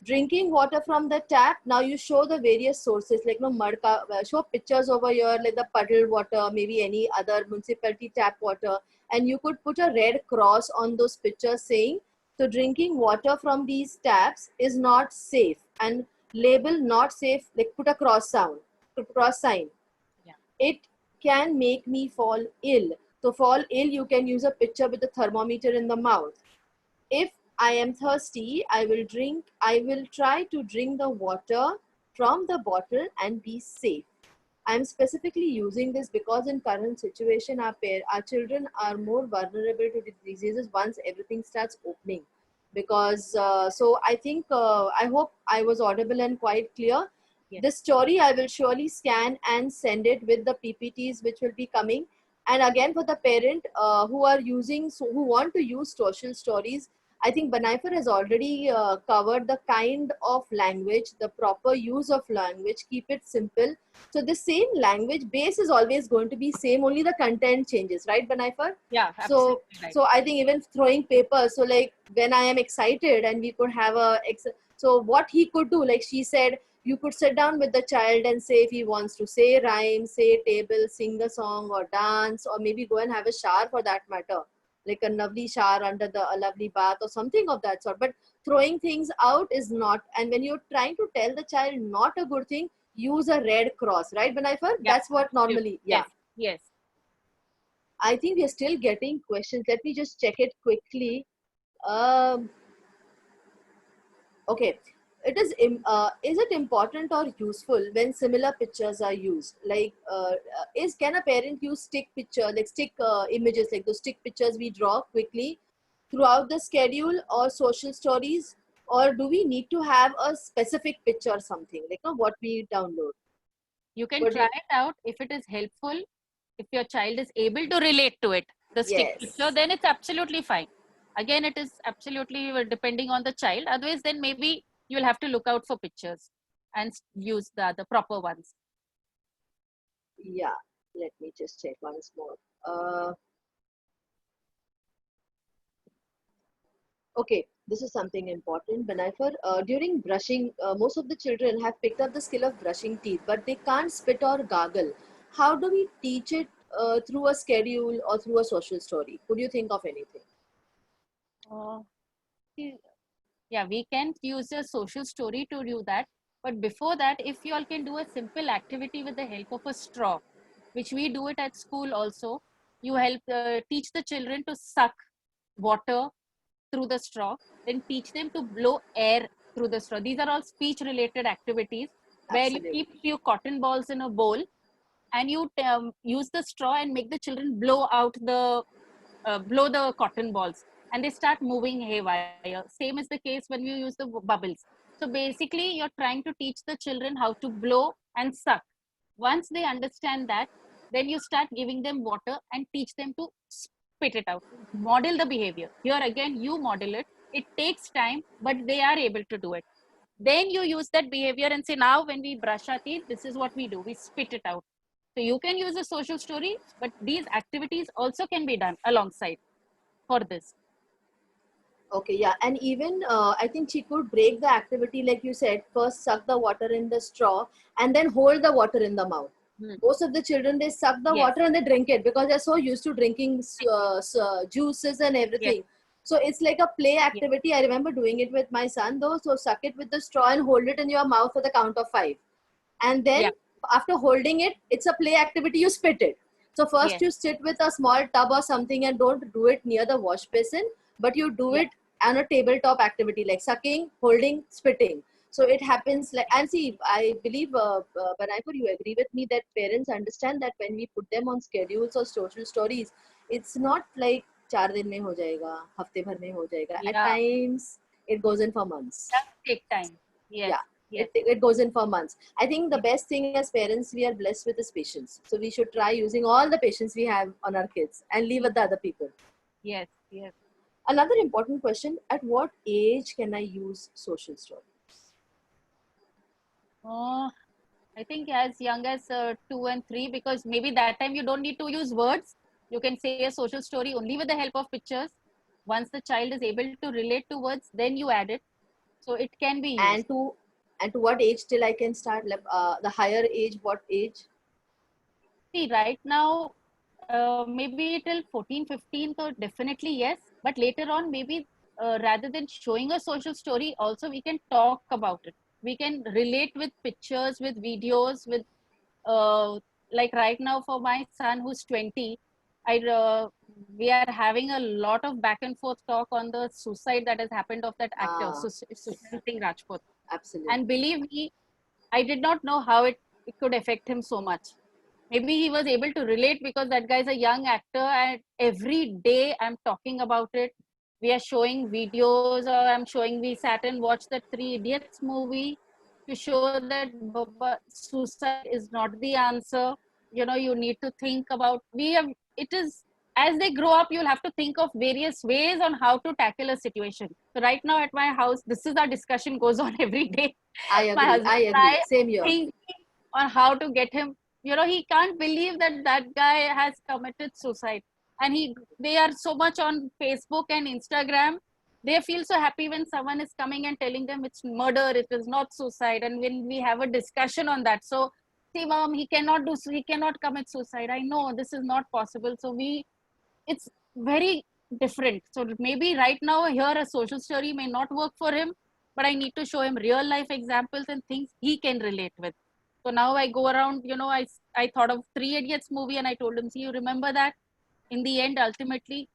Drinking water from the tap, now you show the various sources, like show pictures over here, like the puddle water, maybe any other municipality tap water, and you could put a red cross on those pictures saying, so drinking water from these taps is not safe, and label not safe, like put a cross sound. cross sign. Yeah. It can make me fall ill. So fall ill, you can use a picture with a thermometer in the mouth. If I am thirsty, I will try to drink the water from the bottle and be safe. I'm specifically using this because in current situation, our children are more vulnerable to diseases once everything starts opening. Because so I think I hope I was audible and quite clear. Yes. This story I will surely scan and send it with the PPTs which will be coming. And again, for the parent who want to use social stories, I think Banaifer has already covered the kind of language, the proper use of language. Keep it simple. So the same language base is always going to be same. Only the content changes, right, Banaifer? Yeah, So absolutely right. so I think even throwing paper. So like when I am excited and we could have so what he could do, like she said, you could sit down with the child and say if he wants to say rhyme, say table, sing a song or dance, or maybe go and have a shower for that matter, like a lovely shower under a lovely bath or something of that sort. But throwing things out is not. And when you're trying to tell the child not a good thing, use a red cross, right, Banaifer? Yeah, That's what absolutely. normally, yeah. Yes. I think we are still getting questions. Let me just check it quickly. Um, okay. Is it important or useful when similar pictures are used? Like, can a parent use stick picture, like stick images, like those stick pictures we draw quickly throughout the schedule or social stories? Or do we need to have a specific picture or something, like what we download? You can What do try you, it out if it is helpful. If your child is able to relate to it, the stick picture, yes. then it's absolutely fine. Again, it is absolutely depending on the child. Otherwise, then maybe you will have to look out for pictures and use the proper ones. Yeah. Let me just check once more. Uh, Okay, this is something important. Banaifer, during brushing, most of the children have picked up the skill of brushing teeth, but they can't spit or gargle. How do we teach it through a schedule or through a social story? Could you think of anything? Uh, yeah, we can use a social story to do that. But before that, if you all can do a simple activity with the help of a straw, which we do it at school also, you help teach the children to suck water through the straw, then teach them to blow air through the straw. These are all speech related activities where you keep Absolutely. few cotton balls in a bowl and you use the straw and make the children blow the cotton balls and they start moving haywire. Same is the case when you use the bubbles. So basically you're trying to teach the children how to blow and suck. Once they understand that, then you start giving them water and teach them to spit it out. Model the behavior. Here again, you model it. It takes time, but they are able to do it. Then you use that behavior and say, now when we brush our teeth, this is what we do. We spit it out. So you can use a social story, but these activities also can be done alongside for this. Okay, yeah. And even I think she could break the activity, like you said, first suck the water in the straw and then hold the water in the mouth. Hmm. Most of the children, they suck the Yes. water and they drink it because they're so used to drinking juices and Yes. everything. So it's like a play Yes. activity. I remember doing it with my son though. So suck it with the straw and hold it in your mouth for the count of 5. And then Yeah. after holding it, it's a play activity, you spit it. So first Yes. you sit with a small tub or something and don't do it near the wash basin, but you do Yeah. it on a tabletop activity like sucking, holding, spitting. So it happens like, and see, I believe, Banaikur, you agree with me that parents understand that when we put them on schedules or social stories, it's not like 4 दिन में हो जाएगा, हफ्ते भर में हो जाएगा. At Yeah. times, it goes in for months. That take time. Yes. Yeah, Yes. it goes in for months. I think the Yes. best thing as parents we are blessed with is patience. So we should try using all the patience we have on our kids and leave with the other people. Yes. Yes. Another important question: at what age can I use social stories? Uh, I think as young as 2 and 3, because maybe that time you don't need to use words. You can say a social story only with the help of pictures. Once the child is able to relate to words, then you add it. So it can be used. And to what age till I can start? Like, the higher age, what age? See, right now, maybe till 14, 15, so definitely yes. But later on, maybe rather than showing a social story, also we can talk about it. We can relate with pictures, with videos, with like right now for my son who's 20, I we are having a lot of back and forth talk on the suicide that has happened of that actor, Ah, Sushant Singh Rajput. And absolutely. believe me, I did not know how it could affect him so much. Maybe he was able to relate because that guy is a young actor, and every day I'm talking about it. We are showing videos, or I'm showing, we sat and watched the Three Idiots movie to show that Baba, suicide is not the answer. You know, you need to think about, we have, it is, as they grow up, you'll have to think of various ways on how to tackle a situation. So right now at my house, this is our discussion goes on every day. I My agree. husband I and agree. I Same here. think on how to get him, you know, he can't believe that that guy has committed suicide. And they are so much on Facebook and Instagram, they feel so happy when someone is coming and telling them it's murder, it is not suicide. And when we have a discussion on that, so see mom, he cannot commit suicide, I know this is not possible. So it's very different. So maybe right now here a social story may not work for him, but I need to show him real life examples and things he can relate with. So now I go around, you know, I thought of Three Idiots movie and I told him, see, you remember that in the end, ultimately,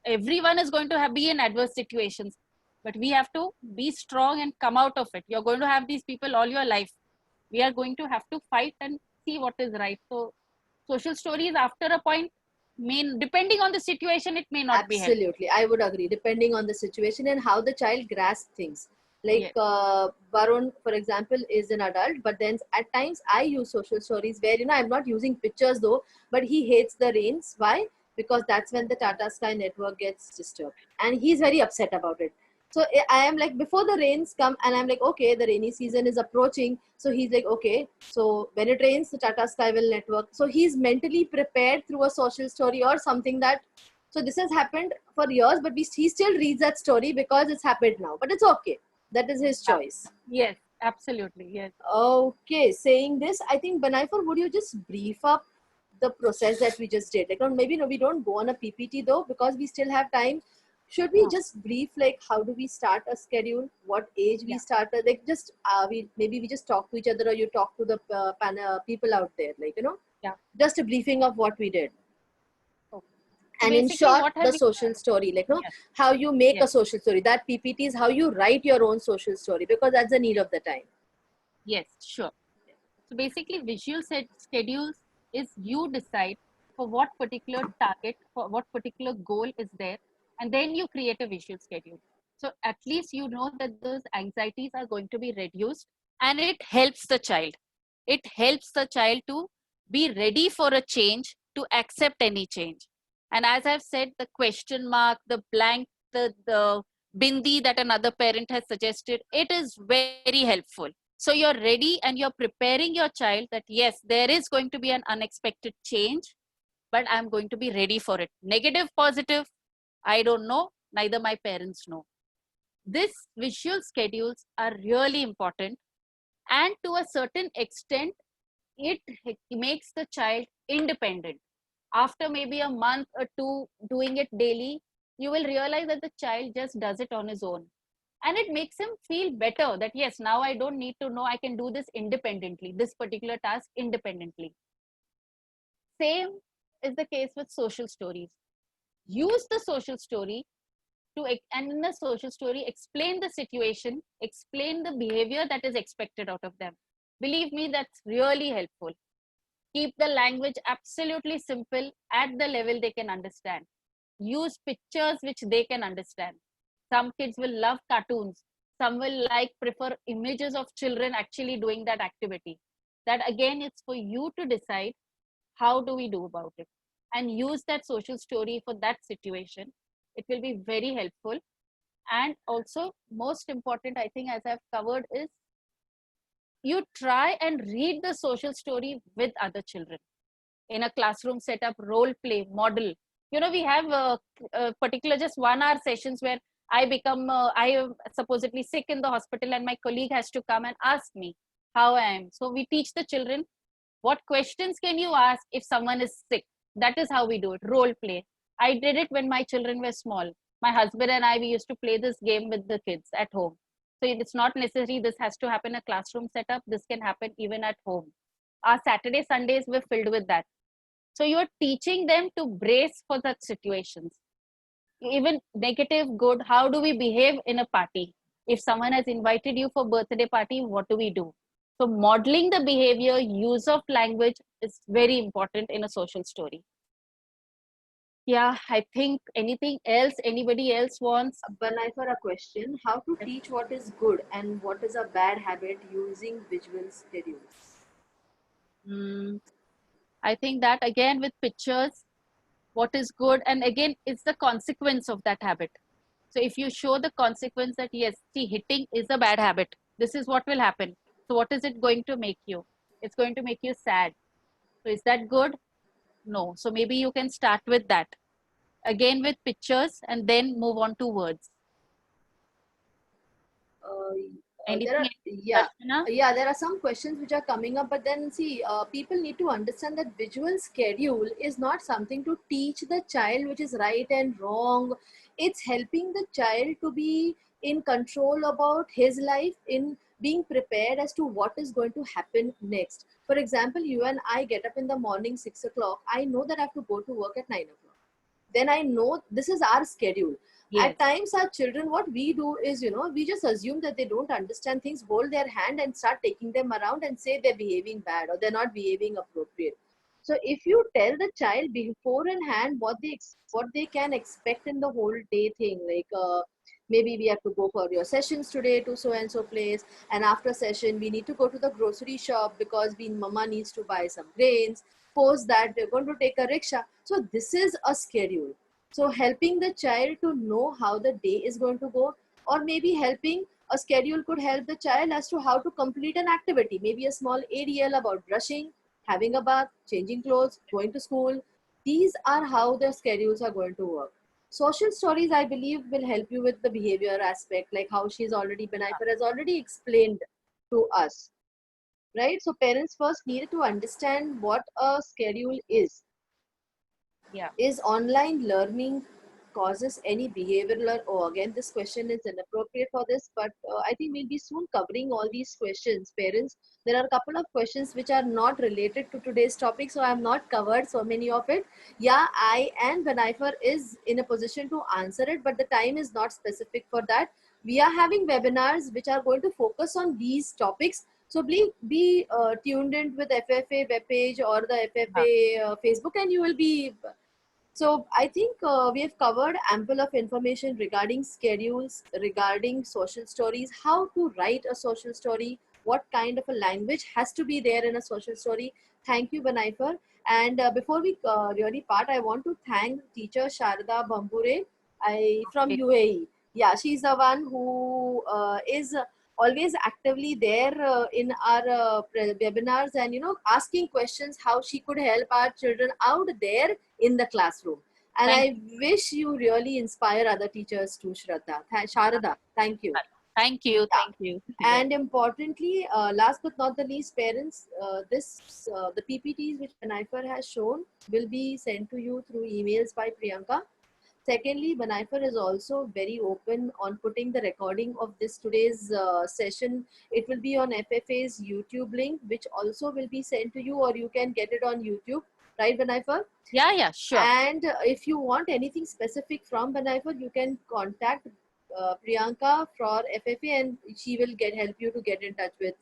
everyone is going to be in adverse situations, but we have to be strong and come out of it. You're going to have these people all your life. We are going to have to fight and see what is right. So social stories after a point, depending on the situation, it may not be helpful. Absolutely. I would agree, depending on the situation and how the child grasps things. Like Yes. Varun, for example, is an adult, but then at times I use social stories where, I'm not using pictures though, but he hates the rains. Why? Because that's when the Tata Sky network gets disturbed. And he's very upset about it. So I am like, before the rains come, and I'm like, okay, the rainy season is approaching. So he's like, okay, so when it rains, the Tata Sky will network. So he's mentally prepared through a social story or something that, so this has happened for years, but he still reads that story because it's happened now. But it's okay. That is his Yeah. choice. Yes, absolutely. Yes. Okay, saying this, I think Banaifer, would you just brief up the process that we just did? Like, maybe no, we don't go on a PPT though, because we still have time. Should we No. just brief, like, how do we start a schedule? What age we Yeah. start? Like, just we just talk to each other, or you talk to the people out there, like, Yeah. just a briefing of what we did. Okay. So And in basically, short, what have the we? social story, like, Yes. how you make Yes. a social story. That PPT is how you write your own social story, because that's the need of the time. Yes. Sure. So basically, visual set schedules is you decide for what particular target, for what particular goal is there, and then you create a visual schedule. So at least you know that those anxieties are going to be reduced, and it helps the child. It helps the child to be ready for a change, to accept any change. And as I've said, the question mark, the blank, the bindi that another parent has suggested, it is very helpful. So you're ready and you're preparing your child that yes, there is going to be an unexpected change, but I'm going to be ready for it. Negative, positive, I don't know, neither my parents know. These visual schedules are really important, and to a certain extent it makes the child independent. After maybe a month or two doing it daily, you will realize that the child just does it on his own, and it makes him feel better that yes, now I don't need to know, I can do this independently, this particular task independently. Same is the case with social stories. Use the social story and in the social story explain the situation, explain the behavior that is expected out of them. Believe me, that's really helpful. Keep the language absolutely simple at the level they can understand. Use pictures which they can understand. Some kids will love cartoons, some will like prefer images of children actually doing that activity. That again, it's for you to decide how do we do about it, and use that social story for that situation. It will be very helpful. And also, most important, I think, as I've covered, is you try and read the social story with other children in a classroom setup, role play model. You know, we have particular just 1 hour sessions where I am supposedly sick in the hospital, and my colleague has to come and ask me how I am. So we teach the children what questions can you ask if someone is sick. That is how we do it, role play. I did it when my children were small. My husband and I, we used to play this game with the kids at home. So it's not necessary this has to happen in a classroom setup, this can happen even at home. our Saturday, Sundays were filled with that. So you're teaching them to brace for such situations. Even negative, good, how do we behave in a party? If someone has invited you for birthday party, what do we do? So modeling the behavior, use of language is very important in a social story. Yeah, I think anything else anybody else wants? Banai, a question: how to teach what is good and what is a bad habit using visual schedules? Mm, I think that again with pictures, what is good, and again, it's the consequence of that habit. So if you show the consequence that yes, see, hitting is a bad habit. This is what will happen. So what is it going to make you? It's going to make you sad. So is that good? No. So maybe you can start with that. Again with pictures and then move on to words. There Anything are, else, Darshana? there are some questions which are coming up, but then see, people need to understand that visual schedule is not something to teach the child which is right and wrong. It's helping the child to be in control about his life, in being prepared as to what is going to happen next. For example, you and I get up in the morning 6 o'clock. I know that I have to go to work at 9 o'clock. Then I know this is our schedule. Yes. At times our children, what we do is, we just assume that they don't understand things, hold their hand and start taking them around and say they're behaving bad or they're not behaving appropriate. So if you tell the child before in hand what they can expect in the whole day thing, like maybe we have to go for your sessions today to so and so place, and after session we need to go to the grocery shop because mama needs to buy some grains. Post that they're going to take a rickshaw. So this is a schedule. So helping the child to know how the day is going to go, or maybe helping a schedule could help the child as to how to complete an activity, maybe a small ADL about brushing, having a bath, changing clothes, going to school. These are how the schedules are going to work. Social stories, I believe, will help you with the behavior aspect, like how Banaifer has already explained to us, right? So parents first needed to understand what a schedule is. Yeah. Is online learning causes any behavioral, oh, again, this question is inappropriate for this, but I think we'll be soon covering all these questions. Parents, there are a couple of questions which are not related to today's topic, so I have not covered so many of it. Yeah, I and Banaifer is in a position to answer it, but the time is not specific for that. We are having webinars which are going to focus on these topics. So be tuned in with FFA webpage or the FFA Facebook, and you will be. So I think we have covered ample of information regarding schedules, regarding social stories, how to write a social story, what kind of a language has to be there in a social story. Thank you, Banaifer. And before we really part, I want to thank teacher Sharda Bambure from Okay. UAE. Yeah, she's the one who is always actively there in our webinars and asking questions how she could help our children out there in the classroom. And Thank I wish you really inspire other teachers too, Sharada. Thank you. Thank you. Yeah. Thank you. And importantly, last but not the least, parents, the PPTs which Banaifer has shown will be sent to you through emails by Priyanka. Secondly, Banaifer is also very open on putting the recording of this today's session. It will be on FFA's YouTube link, which also will be sent to you, or you can get it on YouTube. Right, Banaifer? Yeah, sure. And if you want anything specific from Banaifer, you can contact Priyanka for FFA, and she will help you to get in touch with,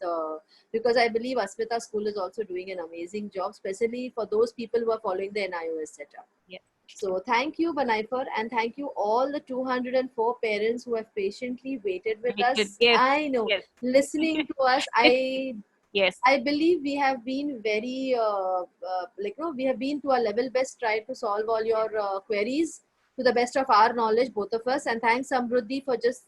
because I believe Asmita School is also doing an amazing job, especially for those people who are following the NIOS setup. Yes. So thank you, Banaifer, and thank you all the 204 parents who have patiently waited with us. Yes. I know, Yes. listening to us. Yes. I believe we have been very, we have been to our level best, tried to solve all your queries to the best of our knowledge, both of us. And thanks, Samruddhi, for just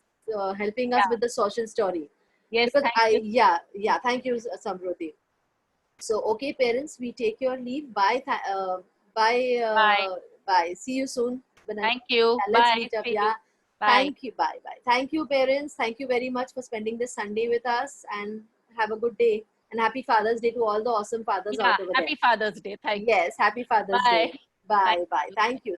helping us with the social story. Yes. Because Thank you. thank you, Samruddhi. So, okay, parents, we take your leave. Bye. Bye. Bye. Bye. See you soon. Thank you. Let's Bye. meet up. See you. Yeah. Bye. Thank you. Bye. Bye. Thank you, parents. Thank you very much for spending this Sunday with us, and have a good day. And happy Father's Day to all the awesome fathers Yeah. out over there. Happy Father's Day. Thank you. Yes. Happy Father's Bye. Day. Bye. Thank Bye. you. Thank you.